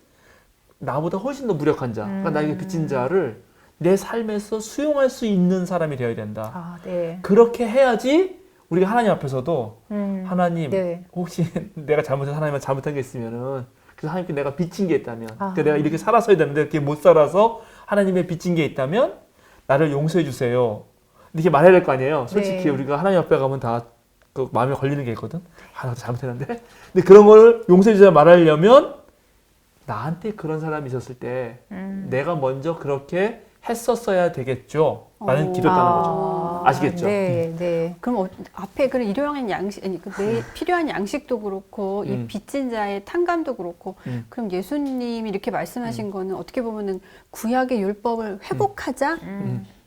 나보다 훨씬 더 무력한 자, 그러니까 나에게 빚진 자를 내 삶에서 수용할 수 있는 사람이 되어야 된다. 아, 네. 그렇게 해야지 우리가 하나님 앞에서도 하나님 네. 혹시 내가 잘못해서 하나님한테 잘못한 게 있으면은 그래서 하나님께 내가 빚진 게 있다면 그러니까 내가 이렇게 살았어야 되는데 이렇게 못 살아서 하나님의 빚진 게 있다면 나를 용서해 주세요. 이렇게 말해야 될 거 아니에요. 솔직히 네. 우리가 하나님 앞에 가면 다 그 마음에 걸리는 게 있거든. 나도 잘못했는데. 근데 그런 걸 용서해 주세요 말하려면 나한테 그런 사람이 있었을 때 내가 먼저 그렇게 했었어야 되겠죠. 라는 기도했다는 거죠. 아시겠죠? 네, 네. 그럼 앞에 그런 일용할 양식, 아니 필요한 양식도 그렇고 이 빚진 자의 탕감도 그렇고 그럼 예수님이 이렇게 말씀하신 거는 어떻게 보면은 구약의 율법을 회복하자,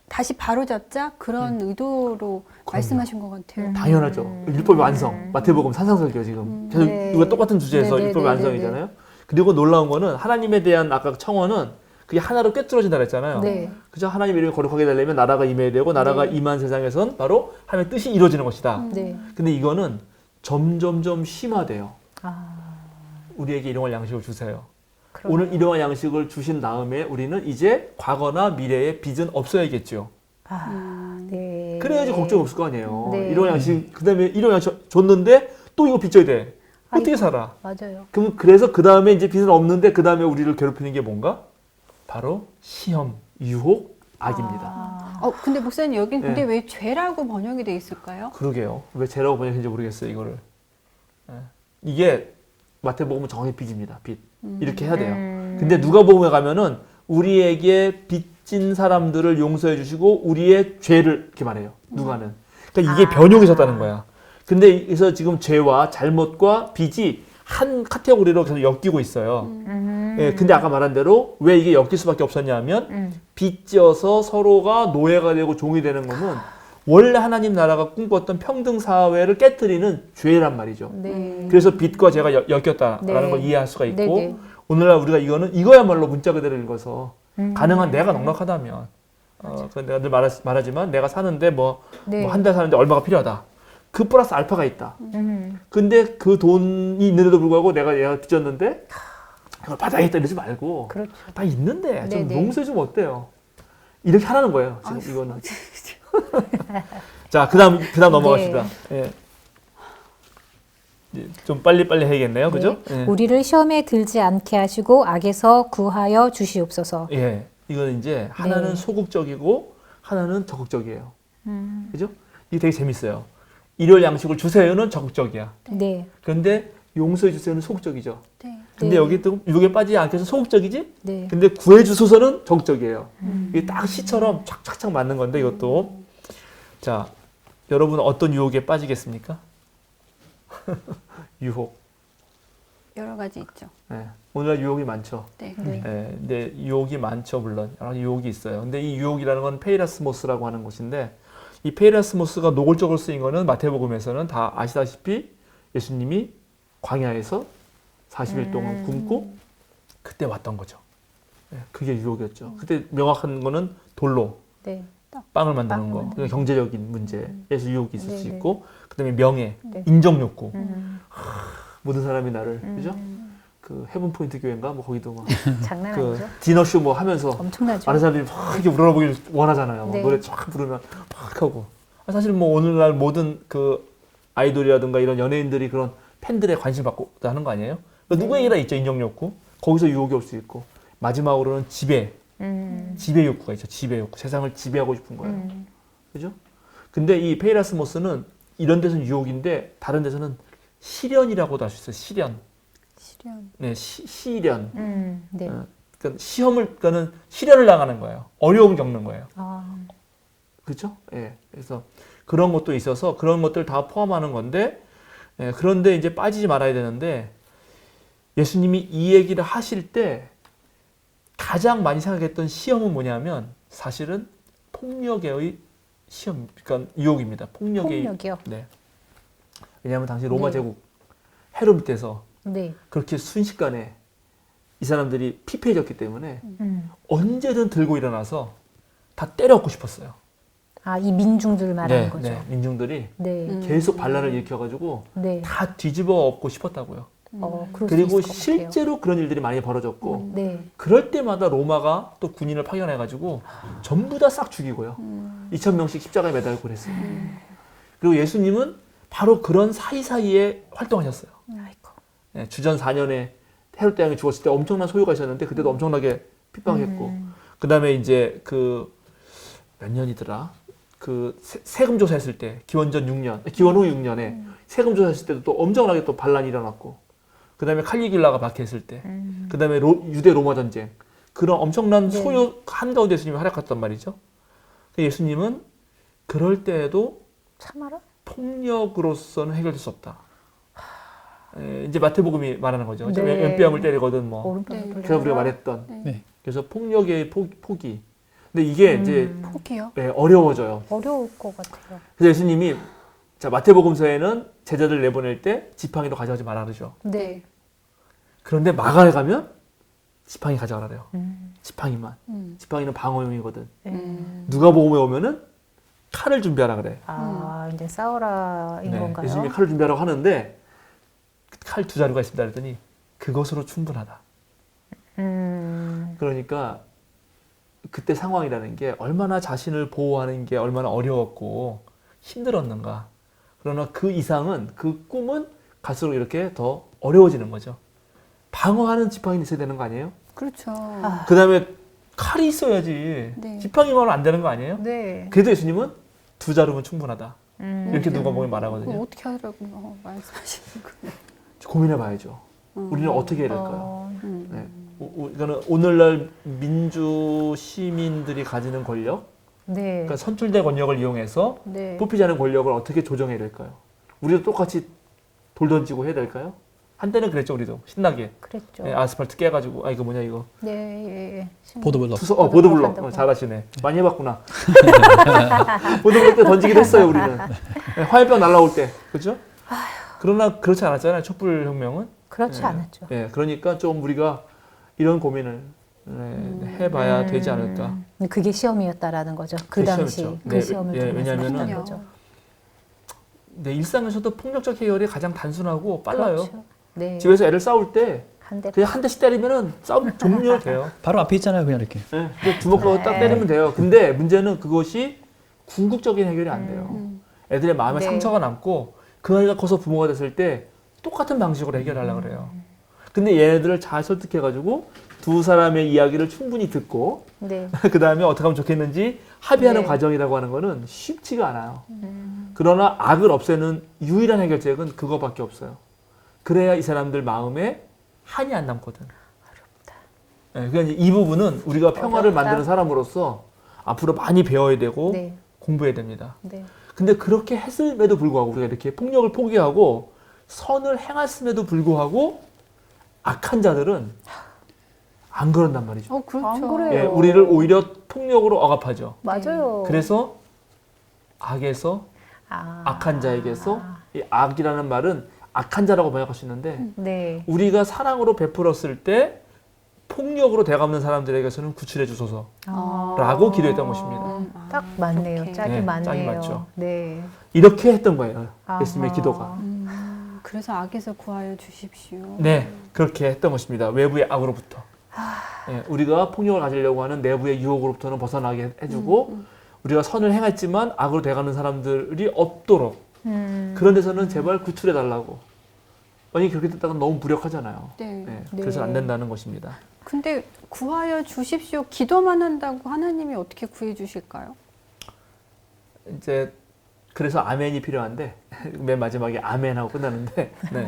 다시 바로잡자 그런 의도로 말씀하신 것 같아요. 당연하죠. 율법의 완성. 마태복음 산상설교 지금. 계속 네. 우리가 똑같은 주제에서 네, 네, 율법의 네, 완성이잖아요. 그리고 놀라운 거는 하나님에 대한 아까 청원은 그게 하나로 꿰뚫어진다 그랬잖아요. 네. 그죠? 하나님 이름이 거룩하게 되려면 나라가 임해야 되고 나라가 임한 세상에선 바로 하나님의 뜻이 이루어지는 것이다. 네. 근데 이거는 점점점 심화돼요. 아, 우리에게 일용할 양식을 주세요. 그러네요. 오늘 일용할 양식을 주신 다음에 우리는 이제 과거나 미래의 빚은 없어야겠죠. 네. 그래야지 걱정 없을 거 아니에요. 네. 일용할 양식, 그 다음에 일용할 양식 줬는데 또 이거 빚져야 돼. 어떻게 아이고. 살아? 맞아요. 그럼 그래서 그 다음에 이제 빚은 없는데 그 다음에 우리를 괴롭히는 게 뭔가? 바로 시험, 유혹, 악입니다. 근데 목사님 여긴 근데 네. 왜 죄라고 번역이 돼 있을까요? 그러게요. 왜 죄라고 번역했는지 모르겠어요, 이거를. 예. 이게 마태복음은 정의 빚입니다. 빚. 이렇게 해야 돼요. 근데 누가복음에 가면은 우리에게 빚진 사람들을 용서해 주시고 우리의 죄를 이렇게 말해요. 누가는. 그러니까 이게 변형이 있었다는 거야. 근데 그래서 지금 죄와 잘못과 빚이 한 카테고리로 계속 엮이고 있어요. 예, 근데 아까 말한 대로 왜 이게 엮일 수밖에 없었냐 하면 빚져서 서로가 노예가 되고 종이 되는 거는 원래 하나님 나라가 꿈꿨던 평등 사회를 깨트리는 죄란 말이죠. 네. 그래서 빚과 죄가 엮였다라는 네. 걸 이해할 수가 있고 네. 오늘날 우리가 이거야말로 문자 그대로 읽어서 가능한 내가 넉넉하다면 그건 내가 늘 말하지만 내가 사는데 네. 한 달 사는데 얼마가 필요하다. 그 플러스 알파가 있다. 근데 그 돈이 있는데도 불구하고 내가 빚졌는데 그걸 받아야겠다 이러지 말고 그렇죠. 다 있는데 좀 네네. 용서해 주면 어때요? 이렇게 하라는 거예요. 지금 이거는. 자, 그다음 넘어갑시다. 예. 좀 빨리 해야겠네요. 그죠? 네. 예. 우리를 시험에 들지 않게 하시고 악에서 구하여 주시옵소서. 예. 이건 이제 하나는 네. 소극적이고 하나는 적극적이에요. 그죠? 이게 되게 재밌어요. 일요일 양식을 주세요는 적극적이야. 네. 그런데 용서해 주세요는 소극적이죠. 네. 근데 네. 여기 또 유혹에 빠지지 않게 해서 소극적이지? 네. 근데 구해 주소서는 적극적이에요. 이게 딱 시처럼 착착착 맞는 건데 이것도. 자, 여러분 어떤 유혹에 빠지겠습니까? 유혹. 여러 가지 있죠. 예. 오늘날 유혹이 많죠. 네. 네. 예, 근데 유혹이 많죠, 물론. 여러 가지 유혹이 있어요. 근데 이 유혹이라는 건 페이라스모스라고 하는 것인데 이 페이라스모스가 노골적으로 쓰인 거는 마태복음에서는 다 아시다시피 예수님이 광야에서 40일 동안 굶고 그때 왔던 거죠. 예, 그게 유혹이었죠. 그때 명확한 거는 돌로 네. 빵을 만드는 빵을 거, 만드는 그냥 경제적인 문제에서 유혹이 있을 수 네네. 있고, 그다음에 명예, 네. 인정 욕구. 음. 모든 사람이 나를, 그죠? 그 헤븐 포인트 교회인가 뭐 거기도 막 장난 그 아니죠? 디너쇼 뭐 하면서 엄청나죠? 많은 사람들이 막 이렇게 우러러보길 원하잖아요. 막 네. 노래 쫙 부르면 막 하고. 사실 뭐 오늘날 모든 그 아이돌이라든가 이런 연예인들이 그런 팬들의 관심 받고 하는 거 아니에요? 그러니까 누구에게나 있죠, 인정 욕구. 거기서 유혹이 올 수 있고. 마지막으로는 지배 욕구가 있죠. 지배 욕구. 세상을 지배하고 싶은 거예요. 그죠? 근데 이 페이라스모스는 이런 데서는 유혹인데 다른 데서는 시련이라고도 할 수 있어요. 시련. 시련. 네, 시련. 네. 그러니까 그러니까는 시련을 당하는 거예요. 어려움을 겪는 거예요. 아, 그렇죠? 예. 그래서 그런 것도 있어서 그런 것들 다 포함하는 건데, 예, 그런데 이제 빠지지 말아야 되는데 예수님이 이 얘기를 하실 때 가장 많이 생각했던 시험은 뭐냐면 사실은 폭력의 시험, 그러니까 유혹입니다. 폭력이요? 네. 왜냐하면 당시 로마 네. 제국 헤롯 밑에서 네. 그렇게 순식간에 이 사람들이 피폐해졌기 때문에 음. 언제든 들고 일어나서 다 때려엎고 싶었어요. 아, 이 민중들 말하는 거죠? 네, 민중들이 네. 계속 반란을 일으켜가지고 네. 다 뒤집어 엎고 싶었다고요. 그럴 수 그리고 있을 것 같아요. 실제로 그런 일들이 많이 벌어졌고 네. 그럴 때마다 로마가 또 군인을 파견해가지고 전부 다 싹 죽이고요. 2,000명씩 십자가에 매달고 그랬어요. 그리고 예수님은 바로 그런 사이사이에 활동하셨어요. 아이고. 네, 주전 4년에 헤롯 대왕이 죽었을 때 엄청난 소요가 있었는데 그때도 엄청나게 핍박했고 그 다음에 이제 그 몇 년이더라? 그 세금 조사했을 때 기원전 6년, 기원 후 6년에 세금 조사했을 때도 또 엄청나게 또 반란이 일어났고 그 다음에 칼리귤라가 박해했을 때 그 다음에 유대 로마 전쟁 그런 엄청난 네. 소요 한가운데 예수님이 활약했단 말이죠. 예수님은 그럴 때에도 참아라? 폭력으로서는 해결될 수 없다. 이제 마태복음이 말하는 거죠. 네. 왼뺨을 때리거든 뭐. 오른편을 네. 돌려. 그래서 우리가 말했던. 네. 그래서 폭력의 포기. 근데 이게 이제 포기요? 어려워져요. 어려울 것 같아요. 그래서 예수님이 자 마태복음서에는 제자들 내보낼 때 지팡이로 가져가지 말아 그러죠. 네. 그런데 마가에 가면 지팡이 가져가라 그래요. 음. 지팡이만. 지팡이는 방어용이거든. 네. 누가복음에 오면은 칼을 준비하라 그래. 아, 이제 싸우라인 건가요? 예수님이 칼을 준비하라고 하는데 칼 2자루가 있습니다 그랬더니 그것으로 충분하다. 그러니까 그때 상황이라는 게 얼마나 자신을 보호하는 게 얼마나 어려웠고 힘들었는가. 그러나 그 이상은 그 꿈은 갈수록 이렇게 더 어려워지는 거죠. 방어하는 지팡이는 있어야 되는 거 아니에요? 그렇죠. 아. 그 다음에 칼이 있어야지. 네. 지팡이만은 안 되는 거 아니에요? 네. 그래도 예수님은 2자루면 충분하다. 이렇게 네. 누가복음에 그럼 말하거든요. 어떻게 하라고 말씀하시는 거예요? 고민해 봐야죠. 우리는 어떻게 해야 될까요? 어, 네. 그러니까 오늘날 민주 시민들이 가지는 권력, 네. 그러니까 선출된 권력을 이용해서 네. 뽑히지 않은 권력을 어떻게 조정해야 될까요? 우리도 똑같이 돌 던지고 해야 될까요? 한때는 그랬죠, 우리도 신나게. 그랬죠. 네, 아스팔트 깨가지고 이거 뭐냐 이거. 네, 예, 예. 보도블럭. 보드블럭. 잘하시네. 많이 해봤구나. 보드블럭 때 던지기도 했어요, 우리는. 네, 화염병 날라올 때, 그렇죠? 그러나 그렇지 않았잖아요, 촛불 혁명은. 그렇지 네. 않았죠. 네, 그러니까 좀 우리가 이런 고민을 해봐야 되지 않을까. 그게 시험이었다라는 거죠. 그 그게 당시 시험이었죠. 그 네, 시험을 예, 통해서 왜냐하면은 했던 거죠. 네, 일상에서도 폭력적 해결이 가장 단순하고 빨라요. 그렇죠. 네. 집에서 애를 싸울 때 한 대. 그냥 한 대씩 때리면은 싸움 종료돼요. 바로 앞에 있잖아요, 그냥 이렇게. 네, 그냥 주먹으로 딱 때리면 돼요. 근데 문제는 그것이 궁극적인 해결이 안 돼요. 애들의 마음에 네. 상처가 남고 그 아이가 커서 부모가 됐을 때 똑같은 방식으로 해결하려고 그래요. 근데 얘네들을 잘 설득해가지고 두 사람의 이야기를 충분히 듣고 네. 그 다음에 어떻게 하면 좋겠는지 합의하는 네. 과정이라고 하는 거는 쉽지가 않아요. 그러나 악을 없애는 유일한 해결책은 그거밖에 없어요. 그래야 이 사람들 마음에 한이 안 남거든. 네, 그러니까 이제 이 부분은 우리가 평화를 어렵다. 만드는 사람으로서 앞으로 많이 배워야 되고 네. 공부해야 됩니다. 네. 근데 그렇게 했음에도 불구하고 우리가 이렇게 폭력을 포기하고 선을 행했음에도 불구하고 악한 자들은 안 그런단 말이죠. 그렇죠. 안 그래요. 예, 우리를 오히려 폭력으로 억압하죠. 맞아요. 그래서 악에서 악한 자에게서 이 악이라는 말은 악한 자라고 번역할 수 있는데 네. 우리가 사랑으로 베풀었을 때 폭력으로 대갚는 사람들에게서는 구출해 주소서. 라고 기도했던 것입니다. 딱 맞네요. 그렇게. 짝이 네, 맞네요. 짝이 맞죠. 네. 이렇게 했던 거예요. 아하. 예수님의 기도가. 그래서 악에서 구하여 주십시오. 네, 그렇게 했던 것입니다. 외부의 악으로부터. 예, 우리가 폭력을 가지려고 하는 내부의 유혹으로부터는 벗어나게 해주고 우리가 선을 행했지만 악으로 돼가는 사람들이 없도록 그런 데서는 제발 구출해달라고. 만약에 그렇게 됐다가 너무 무력하잖아요. 네. 예, 그래서 안 된다는 것입니다. 근데 구하여 주십시오. 기도만 한다고 하나님이 어떻게 구해 주실까요? 이제 그래서 아멘이 필요한데 맨 마지막에 아멘하고 끝나는데 네.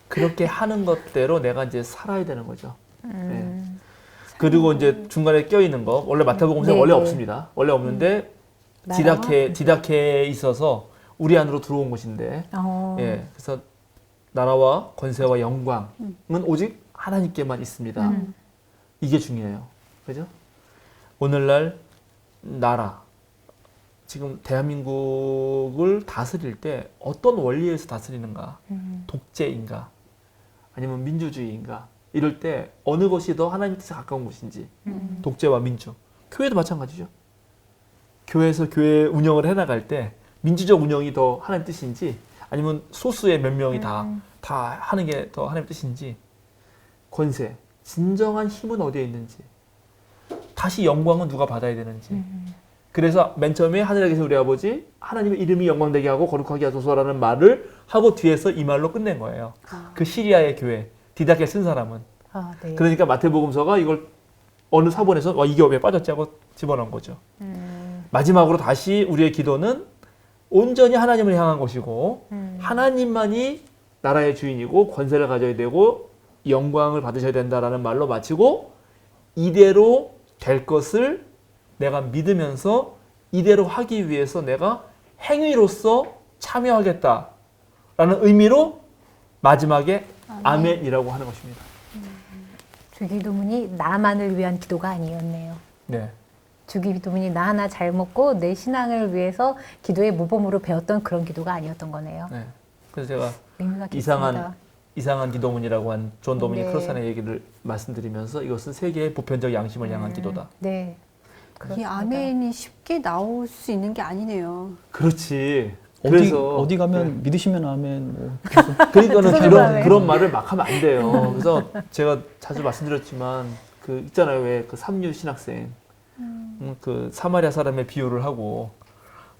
그렇게 하는 것대로 내가 이제 살아야 되는 거죠. 네. 그리고 이제 중간에 껴있는 거 원래 마태복음서에 네, 원래 네. 없습니다. 원래 없는데 나라와 디다케에 있어서 우리 안으로 들어온 것인데 예, 그래서 나라와 권세와 영광은 오직 하나님께만 있습니다. 이게 중요해요. 그죠? 오늘날 나라 지금 대한민국을 다스릴 때 어떤 원리에서 다스리는가? 독재인가? 아니면 민주주의인가? 이럴 때 어느 것이 더 하나님 뜻에 가까운 것인지 독재와 민주. 교회도 마찬가지죠. 교회에서 교회 운영을 해나갈 때 민주적 운영이 더 하나님 뜻인지 아니면 소수의 몇 명이 다 하는 게 더 하나님 뜻인지 권세, 진정한 힘은 어디에 있는지 다시 영광은 누가 받아야 되는지 그래서 맨 처음에 하늘에 계신 우리 아버지 하나님의 이름이 영광되게 하고 거룩하게 하소서라는 말을 하고 뒤에서 이 말로 끝낸 거예요. 그 시리아의 교회 디다케 쓴 사람은 네. 그러니까 마태복음서가 이걸 어느 사본에서 이게 왜 빠졌지 하고 집어넣은 거죠. 마지막으로 다시 우리의 기도는 온전히 하나님을 향한 것이고 하나님만이 나라의 주인이고 권세를 가져야 되고 영광을 받으셔야 된다라는 말로 마치고 이대로 될 것을 내가 믿으면서 이대로 하기 위해서 내가 행위로서 참여하겠다라는 의미로 마지막에 아멘이라고 하는 것입니다. 주기도문이 나만을 위한 기도가 아니었네요. 네. 주기도문이 나 하나 잘 먹고 내 신앙을 위해서 기도의 모범으로 배웠던 그런 기도가 아니었던 거네요. 네. 그래서 제가 의미가 깊습니다. 이상한 기도문이라고 한 존 도미닉 네. 크로스의 얘기를 말씀드리면서 이것은 세계의 보편적 양심을 향한 기도다. 네. 이 그렇습니다. 아멘이 쉽게 나올 수 있는 게 아니네요. 그렇지. 그래서 어디 가면 믿으시면 아멘. 뭐. 그러니까는 무슨 말이에요? 그런 말을 막 하면 안 돼요. 그래서 제가 자주 말씀드렸지만 그 있잖아요. 왜 그 삼류 신학생 그 사마리아 사람의 비유를 하고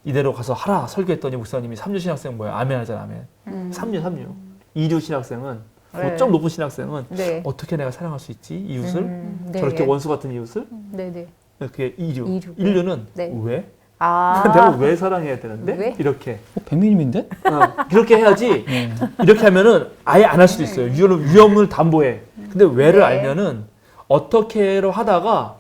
이대로 가서 하라 설교했더니 목사님이 삼류 신학생 뭐야? 아멘 하잖아. 아멘. 삼류. 이류 신학생은 네. 좀 높은 신학생은 네. 어떻게 내가 사랑할 수 있지? 이웃을? 네. 저렇게 원수 같은 이웃을? 네네. 그게 이류. 이류. 인류는 네. 왜? 내가 왜 사랑해야 되는데? 왜? 이렇게. 백미님인데? 그렇게 해야지. 네. 이렇게 하면은 아예 안 할 수도 있어요. 위험을 담보해. 근데 왜를 네. 알면은 어떻게로 하다가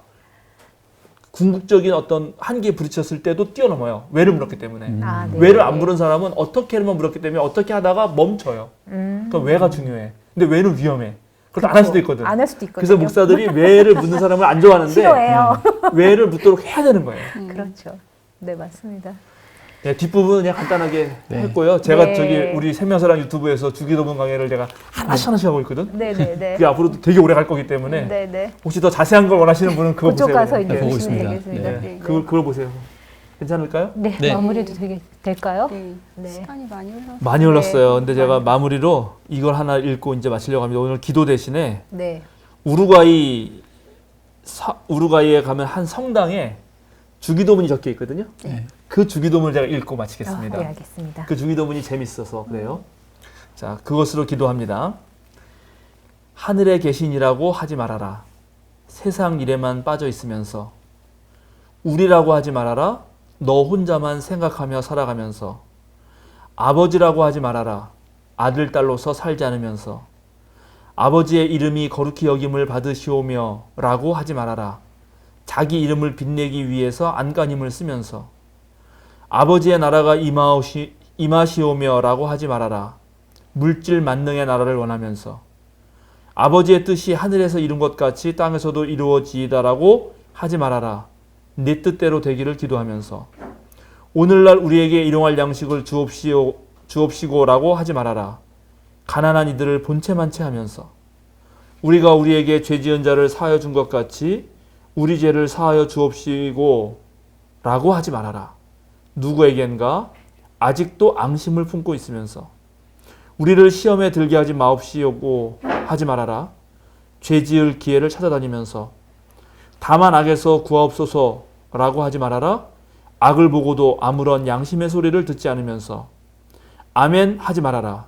궁극적인 어떤 한계에 부딪혔을 때도 뛰어넘어요. 왜를 물었기 때문에. 네. 왜를 안 물은 사람은 어떻게만 물었기 때문에 어떻게 하다가 멈춰요. 그러니까 왜가 중요해. 근데 왜는 위험해. 그걸 안 할 수도 있거든. 안 할 수도 있거든요. 그래서 목사들이 왜를 묻는 사람을 안 좋아하는데 싫어해요. 왜를 묻도록 해야 되는 거예요. 그렇죠. 네, 맞습니다. 네, 뒷부분 그냥 간단하게 네. 했고요. 제가 네. 저기 우리 생명사랑 유튜브에서 주기도문 강의를 제가 하나씩 하고 있거든. 네네네. 그게 앞으로도 되게 오래 갈 거기 때문에 네네. 혹시 더 자세한 걸 원하시는 분은 그거 그쪽 보세요. 가서 이제 네, 보고 보시면 있습니다. 되겠습니다. 네. 네. 그걸 보세요. 괜찮을까요? 네, 네. 마무리도 될까요? 네. 네. 시간이 많이 흘렀어요. 많이 흘렀어요. 네. 근데 제가 마무리로 이걸 하나 읽고 이제 마치려고 합니다. 오늘 기도 대신에 네. 우루과이에 가면 한 성당에 주기도문이 적혀 있거든요. 네. 그 주기도문을 제가 읽고 마치겠습니다. 네, 알겠습니다. 그 주기도문이 재밌어서 그래요. 자, 그것으로 기도합니다. 하늘에 계신이라고 하지 말아라. 세상 일에만 빠져 있으면서. 우리라고 하지 말아라. 너 혼자만 생각하며 살아가면서. 아버지라고 하지 말아라. 아들, 딸로서 살지 않으면서. 아버지의 이름이 거룩히 여김을 받으시오며 라고 하지 말아라. 자기 이름을 빛내기 위해서 안간힘을 쓰면서. 아버지의 나라가 임하시오며 라고 하지 말아라. 물질 만능의 나라를 원하면서. 아버지의 뜻이 하늘에서 이룬 것 같이 땅에서도 이루어지이다라고 하지 말아라. 내 뜻대로 되기를 기도하면서. 오늘날 우리에게 일용할 양식을 주옵시고라고 하지 말아라. 가난한 이들을 본체만 체하면서. 우리가 우리에게 죄 지은 자를 사하여 준 것 같이 우리 죄를 사하여 주옵시고라고 하지 말아라. 누구에겐가 아직도 앙심을 품고 있으면서. 우리를 시험에 들게 하지 마옵시고 하지 말아라. 죄 지을 기회를 찾아다니면서. 다만 악에서 구하옵소서라고 하지 말아라. 악을 보고도 아무런 양심의 소리를 듣지 않으면서. 아멘 하지 말아라.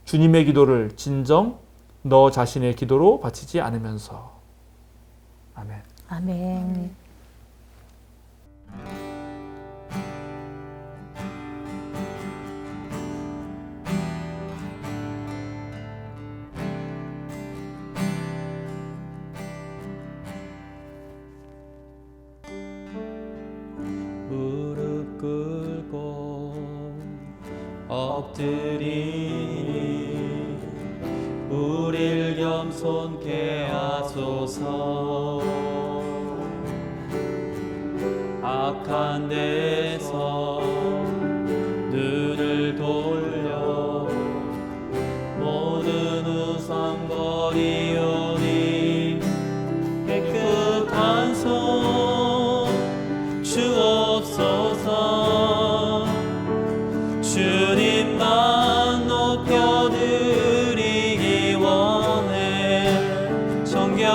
주님의 기도를 진정 너 자신의 기도로 바치지 않으면서. 아멘. 아멘. 무릎 꿇고 엎드리니 우릴 겸손케 하소서. 악한 데서 눈을 돌려 모든 우상 버리오니 깨끗한 손 주옵소서. 주님만 높여드리기 원해. 정결